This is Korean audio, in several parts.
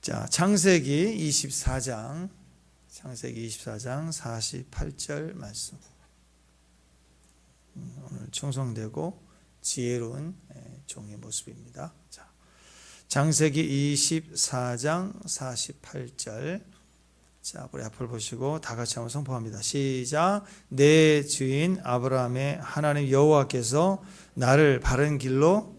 자, 창세기 24장 48절 말씀. 오늘 충성되고 지혜로운 종의 모습입니다. 자, 창세기 24장 48절. 자, 우리 앞을 보시고 다 같이 한번 선포합니다. 시작. 내 주인 아브라함의 하나님 여호와께서 나를 바른 길로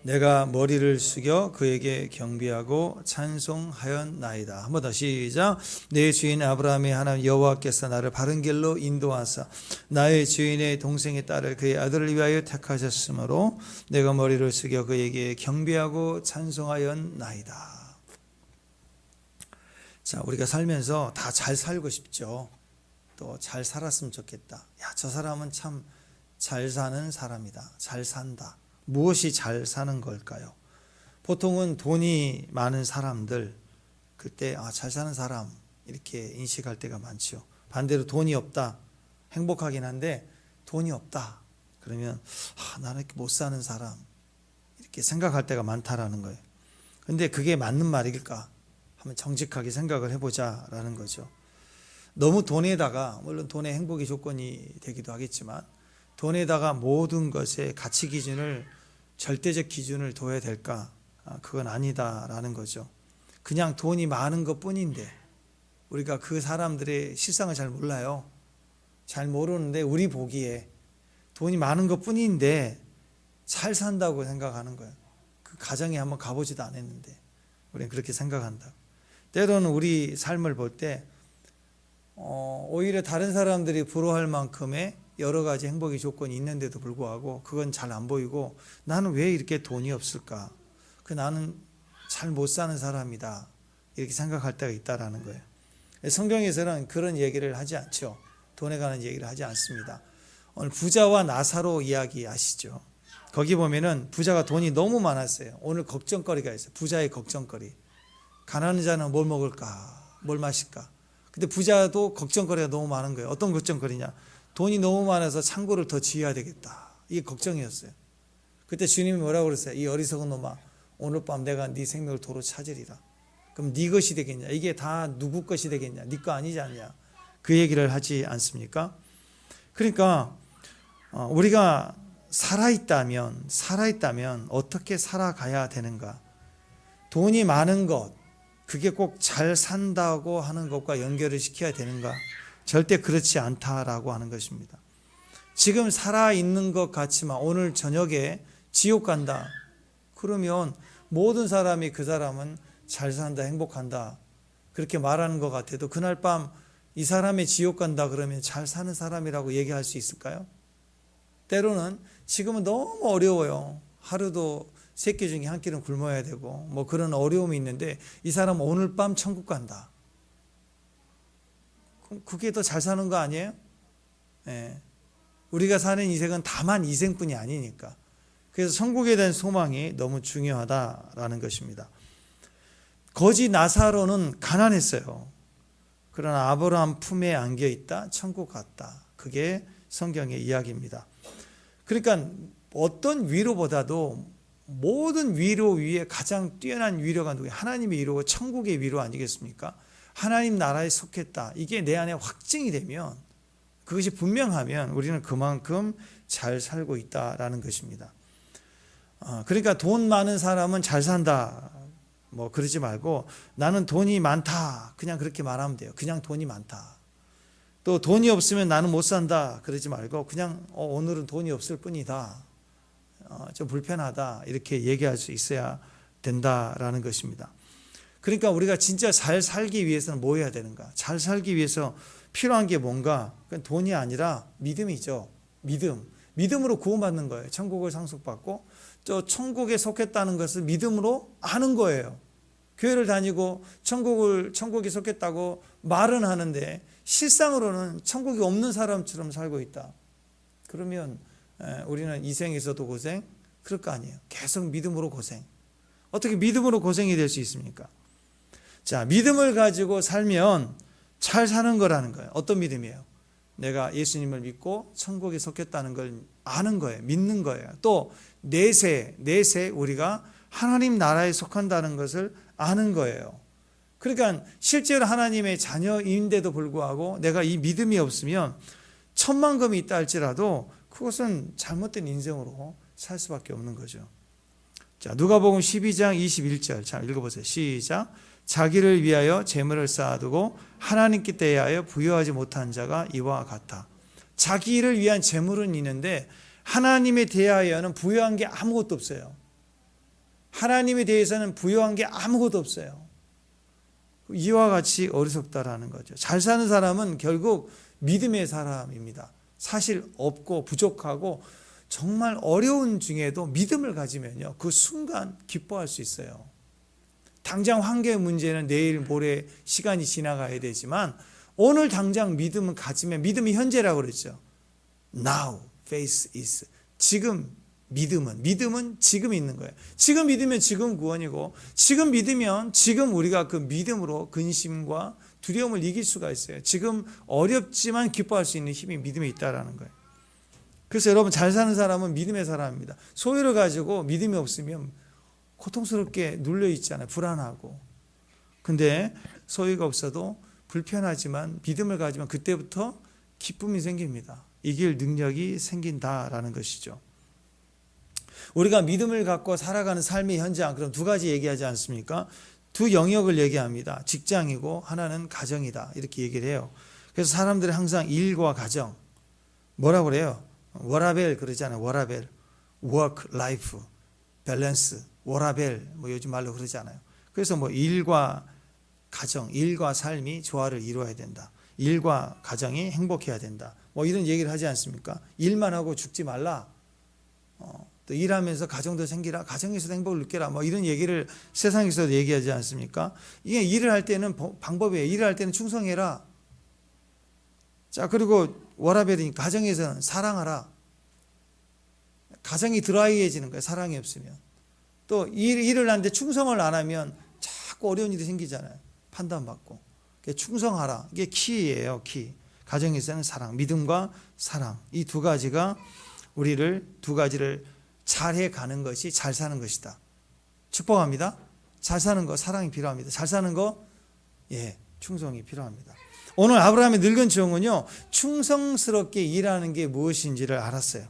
내가 머리를 숙여 그에게 경배하고 찬송하였나이다. 한 번 더 시작. 내 주인 아브라함의 하나님 여호와께서 나를 바른 길로 인도하사 나의 주인의 동생의 딸을 그의 아들을 위하여 택하셨으므로 내가 머리를 숙여 그에게 경배하고 찬송하였나이다. 자, 우리가 살면서 다 잘 살고 싶죠. 또 잘 살았으면 좋겠다. 야, 저 사람은 참 잘 사는 사람이다. 잘 산다. 무엇이 잘 사는 걸까요? 보통은 돈이 많은 사람들, 그때 잘 사는 사람 이렇게 인식할 때가 많죠. 반대로 돈이 없다, 행복하긴 한데 돈이 없다 그러면 나는 이렇게 못 사는 사람 이렇게 생각할 때가 많다라는 거예요. 근데 그게 맞는 말일까 하면 정직하게 생각을 해보자라는 거죠. 너무 돈에다가, 물론 돈의 행복의 조건이 되기도 하겠지만 돈에다가 모든 것의 가치 기준을, 절대적 기준을 둬야 될까? 그건 아니다라는 거죠. 그냥 돈이 많은 것 뿐인데 우리가 그 사람들의 실상을 잘 몰라요. 잘 모르는데 우리 보기에 돈이 많은 것 뿐인데 잘 산다고 생각하는 거예요. 그 가정에 한번 가보지도 않았는데 우리는 그렇게 생각한다. 때로는 우리 삶을 볼 때 오히려 다른 사람들이 부러워할 만큼의 여러 가지 행복의 조건이 있는데도 불구하고 그건 잘 안 보이고 나는 왜 이렇게 돈이 없을까? 나는 잘 못 사는 사람이다. 이렇게 생각할 때가 있다라는 거예요. 성경에서는 그런 얘기를 하지 않죠. 돈에 관한 얘기를 하지 않습니다. 오늘 부자와 나사로 이야기 아시죠? 거기 보면은 부자가 돈이 너무 많았어요. 오늘 걱정거리가 있어요. 부자의 걱정거리. 가난한 자는 뭘 먹을까? 뭘 마실까? 근데 부자도 걱정거리가 너무 많은 거예요. 어떤 걱정거리냐? 돈이 너무 많아서 창고를 더 지어야 되겠다. 이게 걱정이었어요. 그때 주님이 뭐라고 그랬어요? 이 어리석은 놈아, 오늘 밤 내가 네 생명을 도로 찾으리라. 그럼 네 것이 되겠냐? 이게 다 누구 것이 되겠냐? 네 거 아니지 않냐? 그 얘기를 하지 않습니까? 그러니까 우리가 살아있다면 어떻게 살아가야 되는가? 돈이 많은 것, 그게 꼭 잘 산다고 하는 것과 연결을 시켜야 되는가? 절대 그렇지 않다라고 하는 것입니다. 지금 살아있는 것 같지만 오늘 저녁에 지옥 간다. 그러면 모든 사람이 그 사람은 잘 산다, 행복한다. 그렇게 말하는 것 같아도 그날 밤 이 사람이 지옥 간다 그러면 잘 사는 사람이라고 얘기할 수 있을까요? 때로는 지금은 너무 어려워요. 하루도 세 끼 중에 한 끼는 굶어야 되고 뭐 그런 어려움이 있는데 이 사람은 오늘 밤 천국 간다. 그게 더 잘 사는 거 아니에요? 네. 우리가 사는 인생은 다만 이생뿐이 아니니까. 그래서 천국에 대한 소망이 너무 중요하다라는 것입니다. 거지 나사로는 가난했어요. 그러나 아브라함 품에 안겨 있다, 천국 갔다. 그게 성경의 이야기입니다. 그러니까 어떤 위로보다도 모든 위로 위에 가장 뛰어난 위로가 누구예요? 하나님의 위로고 천국의 위로 아니겠습니까? 하나님 나라에 속했다. 이게 내 안에 확증이 되면, 그것이 분명하면 우리는 그만큼 잘 살고 있다라는 것입니다. 그러니까 돈 많은 사람은 잘 산다. 뭐 그러지 말고 나는 돈이 많다. 그냥 그렇게 말하면 돼요. 그냥 돈이 많다. 또 돈이 없으면 나는 못 산다. 그러지 말고 그냥 오늘은 돈이 없을 뿐이다. 좀 불편하다. 이렇게 얘기할 수 있어야 된다라는 것입니다. 그러니까 우리가 진짜 잘 살기 위해서는 뭐 해야 되는가? 잘 살기 위해서 필요한 게 뭔가? 그건 돈이 아니라 믿음이죠. 믿음으로 구원받는 거예요. 천국을 상속받고 또 천국에 속했다는 것을 믿음으로 아는 거예요. 교회를 다니고 천국에 속했다고 말은 하는데 실상으로는 천국이 없는 사람처럼 살고 있다. 그러면 우리는 이 생에서도 고생, 그럴 거 아니에요. 계속 믿음으로 고생. 어떻게 믿음으로 고생이 될 수 있습니까? 자, 믿음을 가지고 살면 잘 사는 거라는 거예요. 어떤 믿음이에요? 내가 예수님을 믿고 천국에 속했다는 걸 아는 거예요. 믿는 거예요. 또 내세 우리가 하나님 나라에 속한다는 것을 아는 거예요. 그러니까 실제로 하나님의 자녀인데도 불구하고 내가 이 믿음이 없으면 천만금이 있다 할지라도 그것은 잘못된 인생으로 살 수밖에 없는 거죠. 자, 누가복음 12장 21절. 자, 읽어보세요. 시작. 자기를 위하여 재물을 쌓아두고 하나님께 대하여 부여하지 못한 자가 이와 같아. 자기를 위한 재물은 있는데 하나님에 대하여는 부여한 게 아무것도 없어요. 하나님에 대해서는 부여한 게 아무것도 없어요. 이와 같이 어리석다라는 거죠. 잘 사는 사람은 결국 믿음의 사람입니다. 사실 없고 부족하고 정말 어려운 중에도 믿음을 가지면요, 그 순간 기뻐할 수 있어요. 당장 환경 문제는 내일 모레 시간이 지나가야 되지만 오늘 당장 믿음을 가지면, 믿음이 현재라고 그랬죠. Now faith is. 지금 믿음은 지금 있는 거예요. 지금 믿으면 지금 구원이고, 지금 믿으면 지금 우리가 그 믿음으로 근심과 두려움을 이길 수가 있어요. 지금 어렵지만 기뻐할 수 있는 힘이 믿음에 있다라는 거예요. 그래서 여러분, 잘 사는 사람은 믿음의 사람입니다. 소유를 가지고 믿음이 없으면 고통스럽게 눌려있잖아요. 불안하고. 근데 소유가 없어도 불편하지만 믿음을 가지면 그때부터 기쁨이 생깁니다. 이길 능력이 생긴다라는 것이죠. 우리가 믿음을 갖고 살아가는 삶의 현장, 그럼 두 가지 얘기하지 않습니까? 두 영역을 얘기합니다. 직장이고 하나는 가정이다, 이렇게 얘기를 해요. 그래서 사람들이 항상 일과 가정, 뭐라고 그래요? 워라벨 그러잖아요. 워라벨, work, life, 밸런스, 워라벨, 뭐 요즘 말로 그러잖아요. 그래서 뭐 일과 가정, 일과 삶이 조화를 이루어야 된다. 일과 가정이 행복해야 된다. 뭐 이런 얘기를 하지 않습니까? 일만 하고 죽지 말라. 또 일하면서 가정도 생기라. 가정에서도 행복을 느껴라. 뭐 이런 얘기를 세상에서도 얘기하지 않습니까? 이게 일을 할 때는 방법이에요. 일을 할 때는 충성해라. 자, 그리고 워라벨이니까 가정에서는 사랑하라. 가정이 드라이해지는 거예요. 사랑이 없으면. 또 일을 하는데 충성을 안 하면 자꾸 어려운 일이 생기잖아요. 판단받고. 충성하라. 이게 키예요. 키. 가정에서는 사랑, 믿음과 사랑. 이 두 가지가 두 가지를 잘해 가는 것이 잘 사는 것이다. 축복합니다. 잘 사는 거 사랑이 필요합니다. 잘 사는 거, 충성이 필요합니다. 오늘 아브라함의 늙은 종은요, 충성스럽게 일하는 게 무엇인지를 알았어요.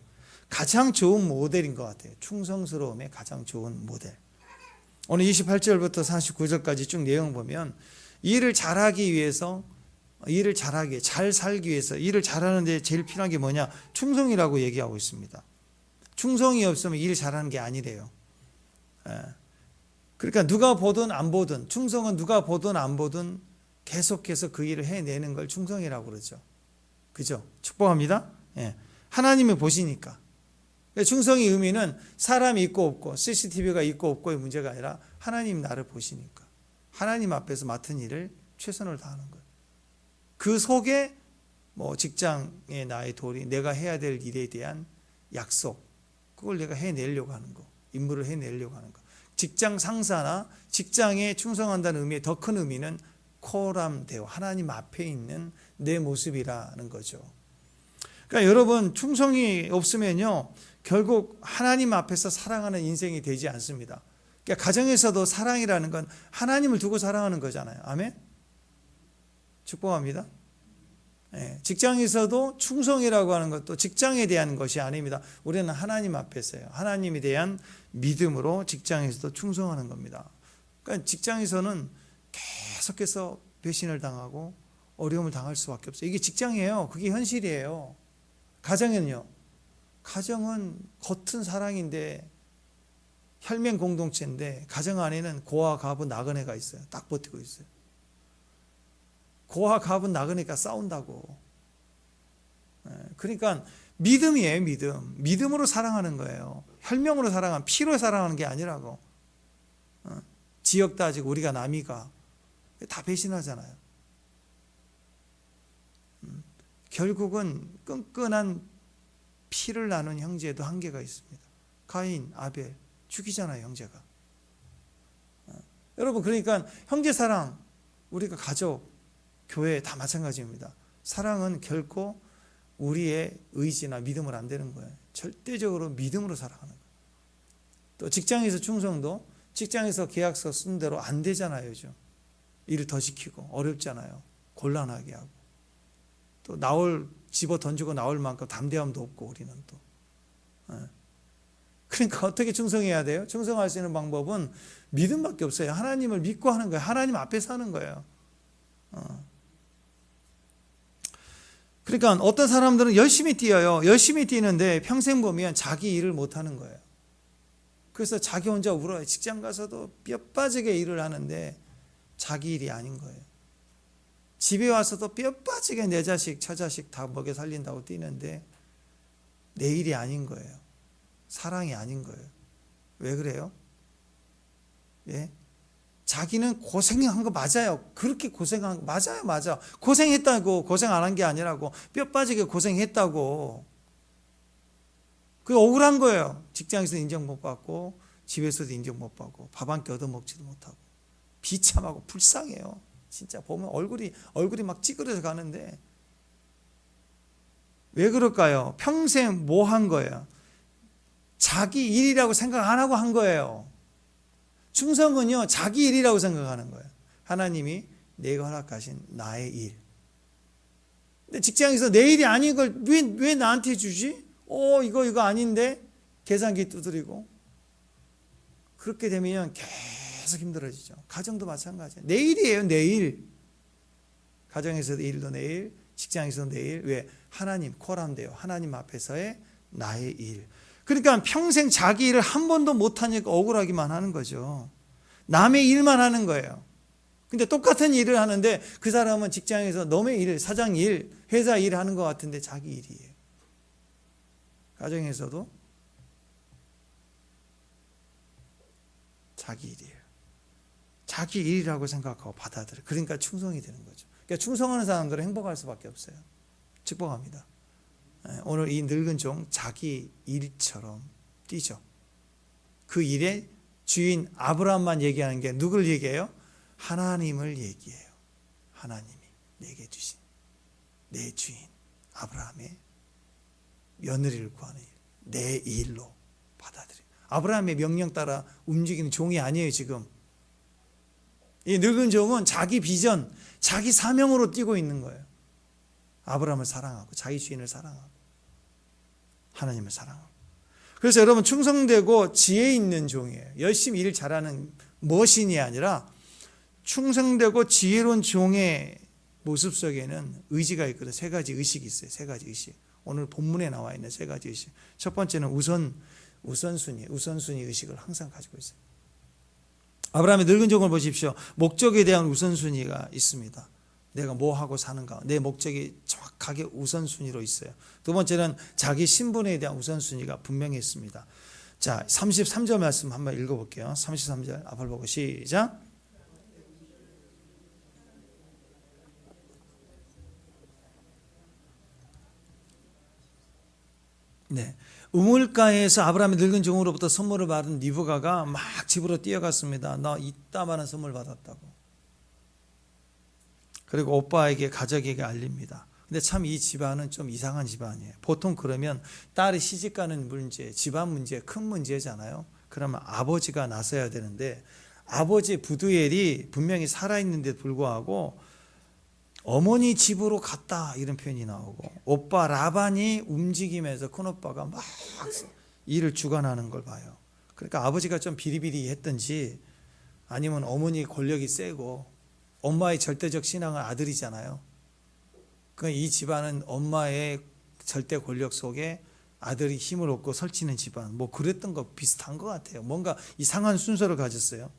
가장 좋은 모델인 것 같아요. 충성스러움의 가장 좋은 모델. 오늘 28절부터 49절까지 쭉 내용 보면 일을 잘하기 위해서, 잘 살기 위해서, 일을 잘하는데 제일 필요한 게 뭐냐? 충성이라고 얘기하고 있습니다. 충성이 없으면 일 잘하는 게 아니래요. 그러니까 누가 보든 안 보든, 충성은 누가 보든 안 보든 계속해서 그 일을 해내는 걸 충성이라고 그러죠. 그죠? 축복합니다. 하나님이 보시니까. 충성의 의미는 사람이 있고 없고, CCTV가 있고 없고의 문제가 아니라 하나님 나를 보시니까. 하나님 앞에서 맡은 일을 최선을 다하는 거예요. 그 속에 뭐 직장의 나의 도리, 내가 해야 될 일에 대한 약속, 그걸 내가 해내려고 하는 거, 임무를 해내려고 하는 거. 직장 상사나 직장에 충성한다는 의미의 더 큰 의미는 코람데오, 하나님 앞에 있는 내 모습이라는 거죠. 그러니까 여러분, 충성이 없으면요, 결국 하나님 앞에서 사랑하는 인생이 되지 않습니다. 그러니까 가정에서도 사랑이라는 건 하나님을 두고 사랑하는 거잖아요. 아멘? 축복합니다. 직장에서도 충성이라고 하는 것도 직장에 대한 것이 아닙니다. 우리는 하나님 앞에서요, 하나님에 대한 믿음으로 직장에서도 충성하는 겁니다. 그러니까 직장에서는 계속해서 배신을 당하고 어려움을 당할 수밖에 없어요. 이게 직장이에요. 그게 현실이에요. 가정은요, 가정은 겉은 사랑인데 혈맹 공동체인데 가정 안에는 고와 갑은 나그네가 있어요. 딱 버티고 있어요. 고와 갑은 나그네가 싸운다고. 그러니까 믿음이에요. 믿음으로 사랑하는 거예요. 혈명으로 사랑하는, 피로 사랑하는 게 아니라고. 지역 따지고 우리가 남이가 다 배신하잖아요. 결국은 끈끈한 피를 나눈 형제에도 한계가 있습니다. 가인, 아벨 죽이잖아요, 형제가. 여러분, 그러니까 형제 사랑, 우리가 가족, 교회 다 마찬가지입니다. 사랑은 결코 우리의 의지나 믿음은 안 되는 거예요. 절대적으로 믿음으로 살아가는 거예요. 또 직장에서 충성도 직장에서 계약서 쓴 대로 안 되잖아요. 요즘 일을 더 시키고 어렵잖아요. 곤란하게 하고 또 집어 던지고 나올 만큼 담대함도 없고 우리는 또 그러니까 어떻게 충성해야 돼요? 충성할 수 있는 방법은 믿음밖에 없어요. 하나님을 믿고 하는 거예요. 하나님 앞에서 하는 거예요. 그러니까 어떤 사람들은 열심히 뛰어요. 열심히 뛰는데 평생 보면 자기 일을 못 하는 거예요. 그래서 자기 혼자 울어요. 직장 가서도 뼈 빠지게 일을 하는데 자기 일이 아닌 거예요. 집에 와서도 뼈 빠지게 내 자식, 처자식 다 먹여 살린다고 뛰는데 내 일이 아닌 거예요. 사랑이 아닌 거예요. 왜 그래요? 예? 자기는 고생한 거 맞아요. 그렇게 고생한 거 맞아요. 맞아. 고생했다고 고생 안 한 게 아니라고 뼈 빠지게 고생했다고. 그게 억울한 거예요. 직장에서 인정 못 받고 집에서도 인정 못 받고 밥 한 끼 얻어먹지도 못하고 비참하고 불쌍해요. 진짜 보면 얼굴이 막 찌그러져 가는데 왜 그럴까요? 평생 뭐 한 거예요? 자기 일이라고 생각 안 하고 한 거예요. 충성은요, 자기 일이라고 생각하는 거예요. 하나님이 내가 허락하신 나의 일. 근데 직장에서 내 일이 아닌 걸 왜 나한테 주지? 이거 아닌데? 계산기 두드리고. 그렇게 되면 계속 힘들어지죠. 가정도 마찬가지예요. 내 일이에요, 내 일. 가정에서도 일도 내 일, 직장에서도 내 일. 왜? 하나님, 코람돼요. 하나님 앞에서의 나의 일. 그러니까 평생 자기 일을 한 번도 못하니까 억울하기만 하는 거죠. 남의 일만 하는 거예요. 근데 똑같은 일을 하는데 그 사람은 직장에서 남의 일, 사장 일, 회사 일 하는 것 같은데 자기 일이에요. 가정에서도 자기 일이에요. 자기 일이라고 생각하고 받아들여요. 그러니까 충성이 되는 거죠. 그러니까 충성하는 사람들은 행복할 수밖에 없어요. 축복합니다. 오늘 이 늙은 종 자기 일처럼 뛰죠. 그 일의 주인 아브라함만 얘기하는 게 누굴 얘기해요? 하나님을 얘기해요. 하나님이 내게 주신 내 주인 아브라함의 며느리를 구하는 일, 내 일로 받아들여요. 아브라함의 명령 따라 움직이는 종이 아니에요. 지금 이 늙은 종은 자기 비전, 자기 사명으로 뛰고 있는 거예요. 아브라함을 사랑하고 자기 주인을 사랑하고 하나님을 사랑하고. 그래서 여러분 충성되고 지혜 있는 종이에요. 열심히 일 잘하는 머신이 아니라 충성되고 지혜로운 종의 모습 속에는 의지가 있거든요. 세 가지 의식이 있어요. 세 가지 의식. 오늘 본문에 나와 있는 세 가지 의식. 첫 번째는 우선순위 의식을 항상 가지고 있어요. 아브라함의 늙은 종을 보십시오. 목적에 대한 우선순위가 있습니다. 내가 뭐 하고 사는가, 내 목적이 정확하게 우선순위로 있어요. 두 번째는 자기 신분에 대한 우선순위가 분명히 있습니다. 자, 33절 말씀 한번 읽어볼게요. 33절 앞을 보고 시작. 네, 우물가에서 아브라함의 늙은 종으로부터 선물을 받은 리브가가 막 집으로 뛰어갔습니다. 나 이따만한 선물 받았다고. 그리고 오빠에게 가족에게 알립니다. 근데 참 이 집안은 좀 이상한 집안이에요. 보통 그러면 딸이 시집가는 문제, 집안 문제, 큰 문제잖아요. 그러면 아버지가 나서야 되는데 아버지 부두엘이 분명히 살아있는데 불구하고 어머니 집으로 갔다 이런 표현이 나오고 오빠 라반이 움직이면서 큰오빠가 막 일을 주관하는 걸 봐요. 그러니까 아버지가 좀 비리비리했던지 아니면 어머니 권력이 세고 엄마의 절대적 신앙은 아들이잖아요. 그러니까 이 집안은 엄마의 절대 권력 속에 아들이 힘을 얻고 설치는 집안, 뭐 그랬던 거 비슷한 것 같아요. 뭔가 이상한 순서를 가졌어요.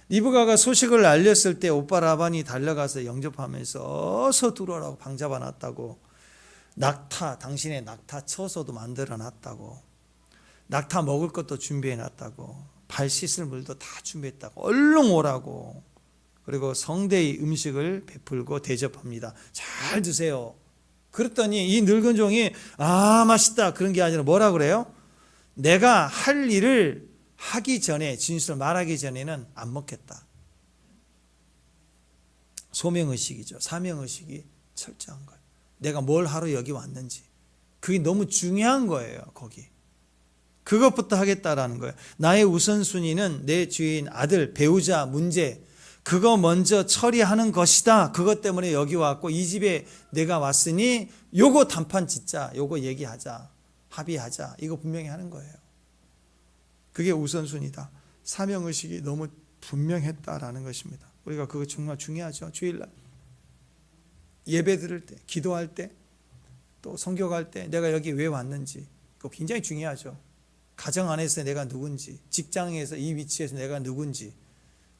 리브가가 소식을 알렸을 때 오빠 라반이 달려가서 영접하면서 어서 들어오라고 방 잡아놨다고. 당신의 낙타 처소도 만들어놨다고. 낙타 먹을 것도 준비해놨다고. 발 씻을 물도 다 준비했다고. 얼른 오라고. 그리고 성대의 음식을 베풀고 대접합니다. 잘 드세요. 그랬더니 이 늙은 종이 맛있다 그런 게 아니라 뭐라 그래요? 내가 할 일을 하기 전에, 진술을 말하기 전에는 안 먹겠다. 소명의식이죠. 사명의식이 철저한 거예요. 내가 뭘 하러 여기 왔는지. 그게 너무 중요한 거예요. 거기. 그것부터 하겠다라는 거예요. 나의 우선순위는 내 주인, 아들, 배우자, 문제, 그거 먼저 처리하는 것이다. 그것 때문에 여기 왔고 이 집에 내가 왔으니 요거 단판 짓자. 요거 얘기하자. 합의하자. 이거 분명히 하는 거예요. 그게 우선순위다. 사명의식이 너무 분명했다라는 것입니다. 우리가 그거 정말 중요하죠. 주일날 예배 드릴 때, 기도할 때, 또 성교갈 때 내가 여기 왜 왔는지 그거 굉장히 중요하죠. 가정 안에서 내가 누군지, 직장에서 이 위치에서 내가 누군지,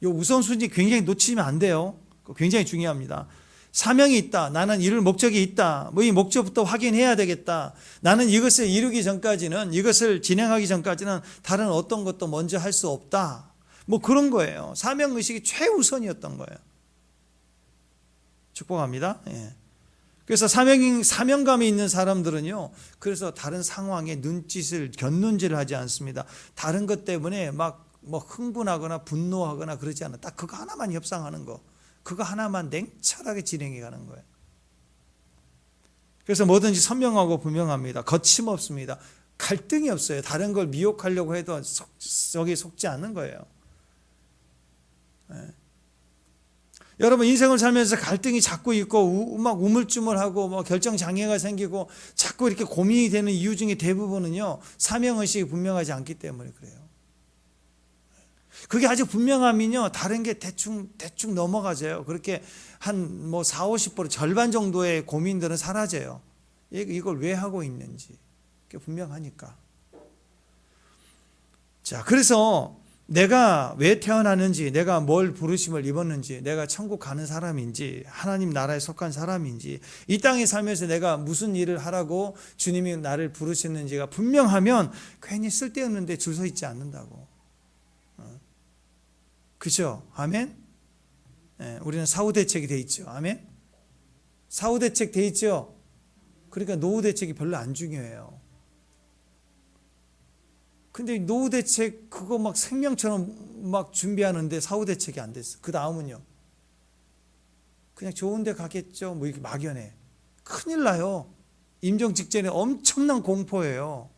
이 우선순위 굉장히 놓치면 안 돼요. 그거 굉장히 중요합니다. 사명이 있다. 나는 이룰 목적이 있다. 뭐 이 목적부터 확인해야 되겠다. 나는 이것을 이루기 전까지는, 이것을 진행하기 전까지는 다른 어떤 것도 먼저 할 수 없다. 뭐 그런 거예요. 사명의식이 최우선이었던 거예요. 축복합니다. 예. 그래서 사명감이 있는 사람들은요, 그래서 다른 상황에 눈짓을, 곁눈질을 하지 않습니다. 다른 것 때문에 막 뭐 흥분하거나 분노하거나 그러지 않아. 딱 그거 하나만 협상하는 거. 그거 하나만 냉철하게 진행해 가는 거예요. 그래서 뭐든지 선명하고 분명합니다. 거침없습니다. 갈등이 없어요. 다른 걸 미혹하려고 해도 저기 속지 않는 거예요. 네. 여러분 인생을 살면서 갈등이 자꾸 있고 막 우물쭈물하고 뭐 결정장애가 생기고 자꾸 이렇게 고민이 되는 이유 중에 대부분은요, 사명의식이 분명하지 않기 때문에 그래요. 그게 아주 분명하면요, 다른 게 대충 넘어가져요. 그렇게 한 뭐 40-50% 절반 정도의 고민들은 사라져요. 이걸 왜 하고 있는지 그게 분명하니까. 자, 그래서 내가 왜 태어났는지, 내가 뭘 부르심을 입었는지, 내가 천국 가는 사람인지, 하나님 나라에 속한 사람인지, 이 땅에 살면서 내가 무슨 일을 하라고 주님이 나를 부르셨는지가 분명하면 괜히 쓸데없는데 줄 서 있지 않는다고. 그죠? 아멘? 네, 우리는 사후대책이 돼 있죠. 아멘? 사후대책 돼 있죠? 그러니까 노후대책이 별로 안 중요해요. 근데 노후대책 그거 막 생명처럼 막 준비하는데 사후대책이 안 됐어. 그 다음은요, 그냥 좋은 데 가겠죠. 뭐 이렇게 막연해. 큰일 나요. 임종 직전에 엄청난 공포예요.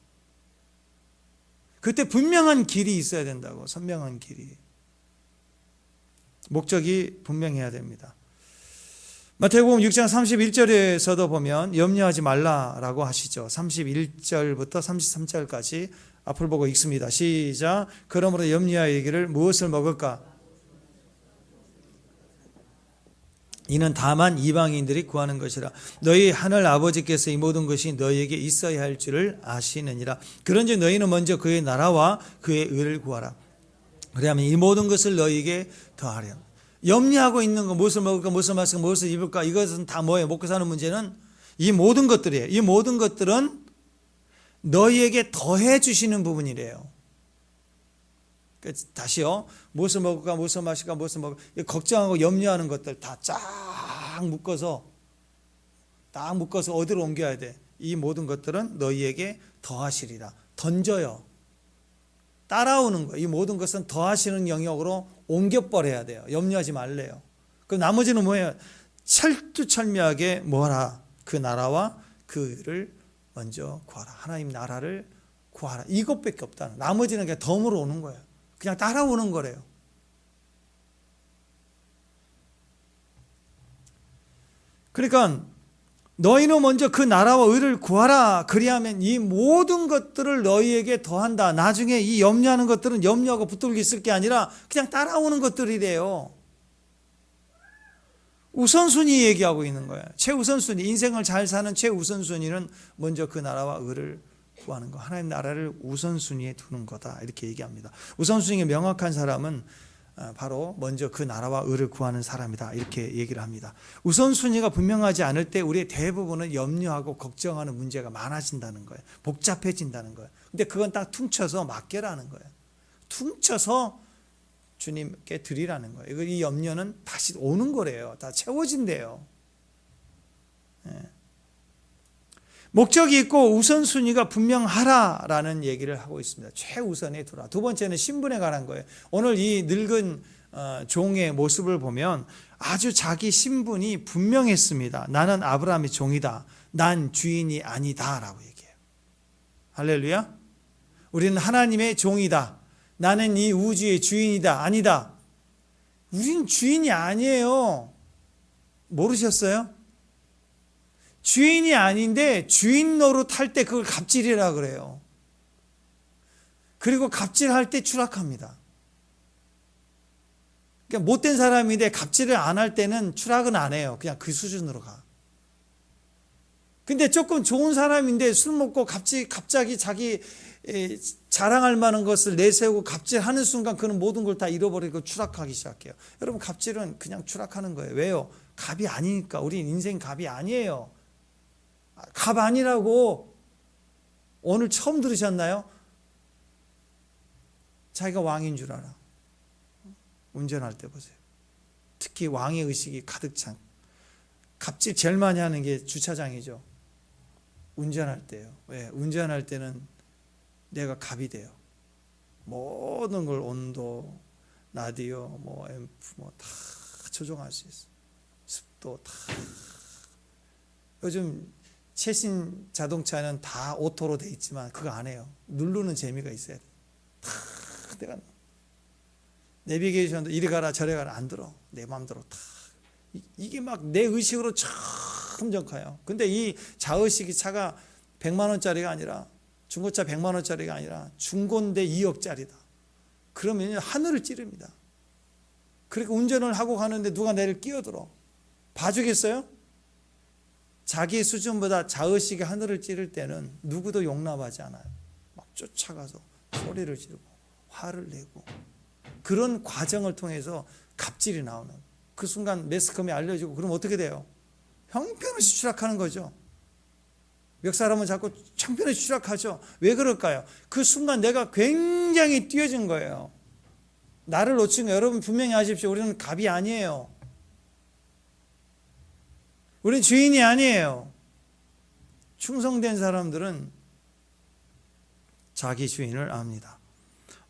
그때 분명한 길이 있어야 된다고. 선명한 길이. 목적이 분명해야 됩니다. 마태복음 6장 31절에서도 보면 염려하지 말라라고 하시죠. 31절부터 33절까지 앞을 보고 읽습니다. 시작. 그러므로 염려하여 이르기를 무엇을 먹을까? 이는 다만 이방인들이 구하는 것이라. 너희 하늘 아버지께서 이 모든 것이 너희에게 있어야 할 줄을 아시느니라. 그런즉 너희는 먼저 그의 나라와 그의 의를 구하라. 그래야만 이 모든 것을 너희에게 더하려. 염려하고 있는 거, 무엇을 먹을까, 무엇을 마실까, 무엇을 입을까, 이것은 다 뭐예요? 먹고 사는 문제는 이 모든 것들이에요. 이 모든 것들은 너희에게 더해 주시는 부분이래요. 다시요. 무엇을 먹을까, 무엇을 마실까, 무엇을 먹을까, 걱정하고 염려하는 것들 다 쫙 묶어서 어디로 옮겨야 돼? 이 모든 것들은 너희에게 더하시리라. 던져요. 따라오는 거예요. 이 모든 것은 더하시는 영역으로 옮겨버려야 돼요. 염려하지 말래요. 그 나머지는 뭐예요? 철두철미하게 뭐하라? 그 나라와 그 의를 먼저 구하라. 하나님 나라를 구하라. 이것밖에 없다는. 나머지는 그냥 덤으로 오는 거예요. 그냥 따라오는 거래요. 그러니까 너희는 먼저 그 나라와 의를 구하라. 그리하면 이 모든 것들을 너희에게 더한다. 나중에 이 염려하는 것들은 염려하고 붙들고 있을 게 아니라 그냥 따라오는 것들이래요. 우선순위 얘기하고 있는 거예요. 최우선순위, 인생을 잘 사는 최우선순위는 먼저 그 나라와 의를 구하는 거. 하나님 나라를 우선순위에 두는 거다. 이렇게 얘기합니다. 우선순위가 명확한 사람은 바로 먼저 그 나라와 의를 구하는 사람이다. 이렇게 얘기를 합니다. 우선순위가 분명하지 않을 때 우리의 대부분은 염려하고 걱정하는 문제가 많아진다는 거예요. 복잡해진다는 거예요. 근데 그건 딱 퉁쳐서 맡겨라는 거예요. 퉁쳐서 주님께 드리라는 거예요. 이 염려는 다시 오는 거래요. 다 채워진대요. 목적이 있고 우선순위가 분명하라라는 얘기를 하고 있습니다. 최우선에 두라. 두 번째는 신분에 관한 거예요. 오늘 이 늙은 종의 모습을 보면 아주 자기 신분이 분명했습니다. 나는 아브라함의 종이다. 난 주인이 아니다. 라고 얘기해요. 할렐루야. 우리는 하나님의 종이다. 나는 이 우주의 주인이다. 아니다. 우린 주인이 아니에요. 모르셨어요? 주인이 아닌데 주인 노릇할 때 그걸 갑질이라 그래요. 그리고 갑질할 때 추락합니다. 그러니까 못된 사람인데 갑질을 안 할 때는 추락은 안 해요. 그냥 그 수준으로 가. 근데 조금 좋은 사람인데 술 먹고 갑자기 자기 자랑할 만한 것을 내세우고 갑질하는 순간 그는 모든 걸 다 잃어버리고 추락하기 시작해요. 여러분, 갑질은 그냥 추락하는 거예요. 왜요? 갑이 아니니까. 우리 인생 갑이 아니에요. 갑 아니라고. 오늘 처음 들으셨나요? 자기가 왕인 줄 알아. 운전할 때 보세요. 특히 왕의 의식이 가득 찬. 갑질 제일 많이 하는 게 주차장이죠. 운전할 때요. 왜? 운전할 때는 내가 갑이 돼요. 모든 걸 온도, 라디오, 앰프 다 조정할 수 있어. 습도 다. 요즘 최신 자동차는 다 오토로 돼 있지만 그거 안 해요. 누르는 재미가 있어야 돼. 다 내가 내비게이션도 이리 가라 저리 가라 안 들어. 내 마음대로 다. 이게 막 내 의식으로 점점 가요. 근데 이 자의식이 차가 100만 원짜리가 아니라 중고차 100만 원짜리가 아니라 중고인데 2억짜리다. 그러면 하늘을 찌릅니다. 그러니까 운전을 하고 가는데 누가 내를 끼어들어. 봐주겠어요? 자기 수준보다 자의식이 하늘을 찌를 때는 누구도 용납하지 않아요. 막 쫓아가서 소리를 지르고 화를 내고 그런 과정을 통해서 갑질이 나오는 그 순간 매스컴이 알려지고 그럼 어떻게 돼요? 형편없이 추락하는 거죠. 몇 사람은 자꾸 형편없이 추락하죠. 왜 그럴까요? 그 순간 내가 굉장히 띄어진 거예요. 나를 놓친 거예요. 여러분 분명히 아십시오. 우리는 갑이 아니에요. 우리는 주인이 아니에요. 충성된 사람들은 자기 주인을 압니다.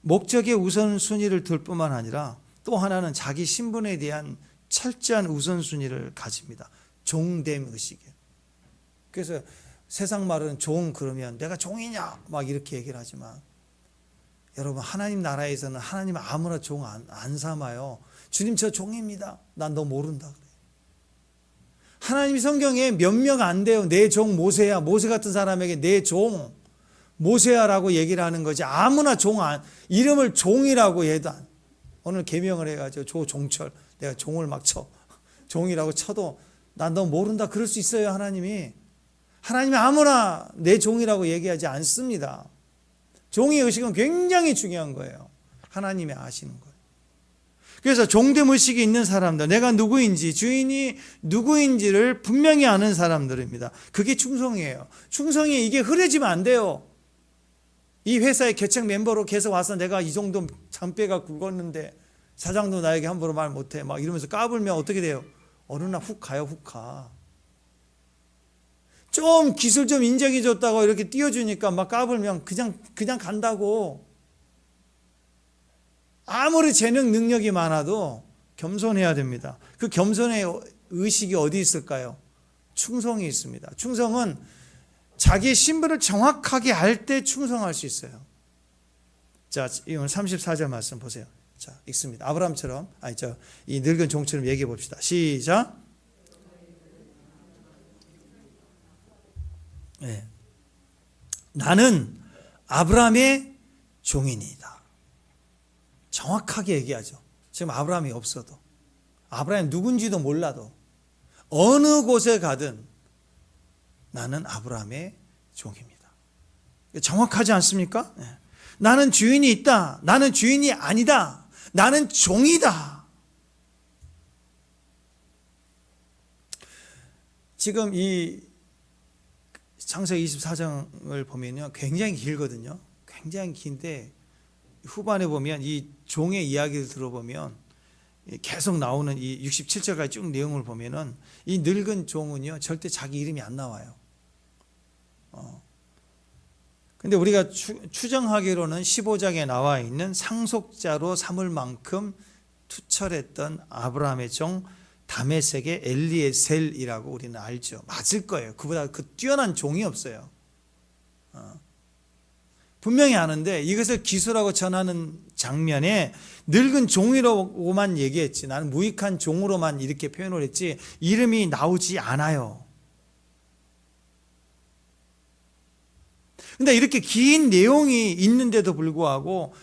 목적의 우선순위를 둘 뿐만 아니라 또 하나는 자기 신분에 대한 철저한 우선순위를 가집니다. 종됨 의식이에요. 그래서 세상 말은 종 그러면 내가 종이냐 막 이렇게 얘기를 하지만 여러분 하나님 나라에서는 하나님 아무나 종 안 삼아요. 주님 저 종입니다. 난 너 모른다 그래. 하나님 성경에 몇 명 안 돼요. 내 종 모세야. 모세 같은 사람에게 내 종 모세야라고 얘기를 하는 거지. 아무나 이름을 종이라고 해도 오늘 계명을 해가지고 조종철 내가 종을 막 쳐. 종이라고 쳐도 난 너 모른다 그럴 수 있어요. 하나님이 아무나 내 종이라고 얘기하지 않습니다. 종의 의식은 굉장히 중요한 거예요. 하나님이 아시는 거예요. 그래서 종됨 의식이 있는 사람들, 내가 누구인지, 주인이 누구인지를 분명히 아는 사람들입니다. 그게 충성이에요. 충성이 이게 흐려지면 안 돼요. 이 회사의 개척 멤버로 계속 와서 내가 이 정도 잔뼈가 굵었는데 사장도 나에게 함부로 말 못해 막 이러면서 까불면 어떻게 돼요? 어느 날 훅 가요. 훅 가. 좀 기술 좀 인정해 줬다고 이렇게 띄워주니까 막 까불면 그냥 간다고. 아무리 재능 능력이 많아도 겸손해야 됩니다. 그 겸손의 의식이 어디 있을까요? 충성이 있습니다. 충성은 자기의 신분을 정확하게 알 때 충성할 수 있어요. 자, 이건 34절 말씀 보세요. 자, 읽습니다. 아브라함처럼, 이 늙은 종처럼 얘기해 봅시다. 시작. 네. 나는 아브라함의 종이니이다. 정확하게 얘기하죠. 지금 아브라함이 없어도, 아브라함이 누군지도 몰라도, 어느 곳에 가든 나는 아브라함의 종입니다. 정확하지 않습니까? 네. 나는 주인이 있다. 나는 주인이 아니다. 나는 종이다. 지금 이 창세기 24장을 보면요, 굉장히 길거든요. 굉장히 긴데 후반에 보면 이 종의 이야기를 들어보면 계속 나오는 이 67절까지 쭉 내용을 보면은 이 늙은 종은요 절대 자기 이름이 안 나와요. 근데 우리가 추정하기로는 15장에 나와 있는 상속자로 삼을 만큼 투철했던 아브라함의 종 다메섹의 엘리에셀이라고 우리는 알죠. 맞을 거예요. 그보다 그 뛰어난 종이 없어요. 분명히 아는데 이것을 기술하고 전하는 장면에 늙은 종이라고만 얘기했지, 나는 무익한 종으로만 이렇게 표현을 했지 이름이 나오지 않아요. 근데 이렇게 긴 내용이 있는데도 불구하고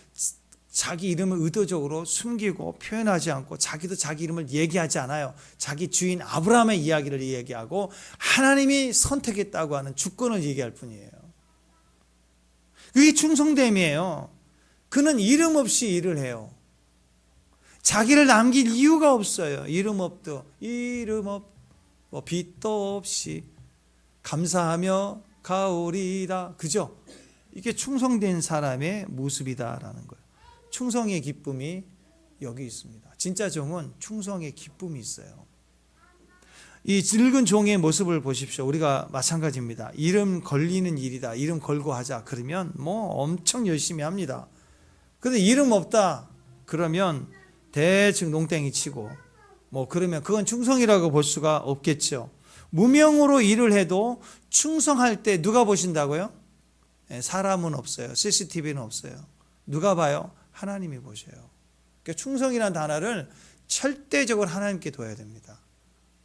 자기 이름을 의도적으로 숨기고 표현하지 않고 자기도 자기 이름을 얘기하지 않아요. 자기 주인 아브라함의 이야기를 얘기하고 하나님이 선택했다고 하는 주권을 얘기할 뿐이에요. 그게 충성됨이에요. 그는 이름 없이 일을 해요. 자기를 남길 이유가 없어요. 이름 없도 뭐 빚도 없이 감사하며 가오리다. 그죠? 이게 충성된 사람의 모습이다라는 거예요. 충성의 기쁨이 여기 있습니다. 진짜 종은 충성의 기쁨이 있어요. 이 늙은 종의 모습을 보십시오. 우리가 마찬가지입니다. 이름 걸리는 일이다. 이름 걸고 하자. 그러면 뭐 엄청 열심히 합니다. 그런데 이름 없다. 그러면 대충 농땡이 치고 뭐 그러면 그건 충성이라고 볼 수가 없겠죠. 무명으로 일을 해도 충성할 때 누가 보신다고요? 사람은 없어요. CCTV는 없어요. 누가 봐요? 하나님이 보셔요. 그러니까 충성이라는 단어를 절대적으로 하나님께 둬야 됩니다.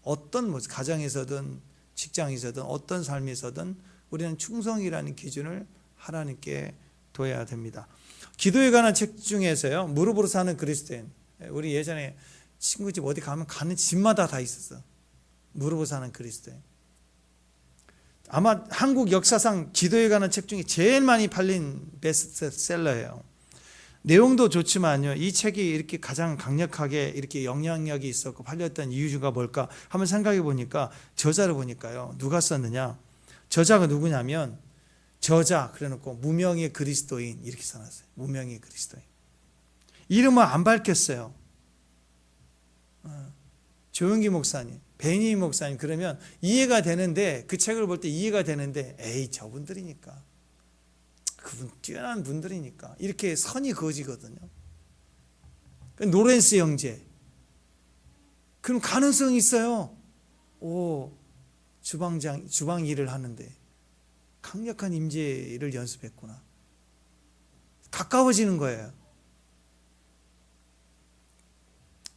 어떤 가정에서든 직장에서든 어떤 삶에서든 우리는 충성이라는 기준을 하나님께 둬야 됩니다. 기도에 관한 책 중에서요, 무릎으로 사는 그리스도인, 우리 예전에 친구 집 어디 가면 가는 집마다 다 있었어. 무릎으로 사는 그리스도인. 아마 한국 역사상 기도에 관한 책 중에 제일 많이 팔린 베스트셀러예요. 내용도 좋지만요, 이 책이 이렇게 가장 강력하게 이렇게 영향력이 있었고 팔렸던 이유가 뭘까 한번 생각해 보니까, 저자를 보니까요, 누가 썼느냐, 저자가 누구냐면, 저자 그래놓고 무명의 그리스도인 이렇게 써놨어요. 무명의 그리스도인. 이름은 안 밝혔어요. 조용기 목사님, 베니 목사님. 그러면 이해가 되는데, 그 책을 볼 때 이해가 되는데, 에이 저분들이니까, 그분 뛰어난 분들이니까 이렇게 선이 그어지거든요. 노렌스 형제, 그럼 가능성이 있어요. 주방 일을 하는데 강력한 임재를 연습했구나. 가까워지는 거예요.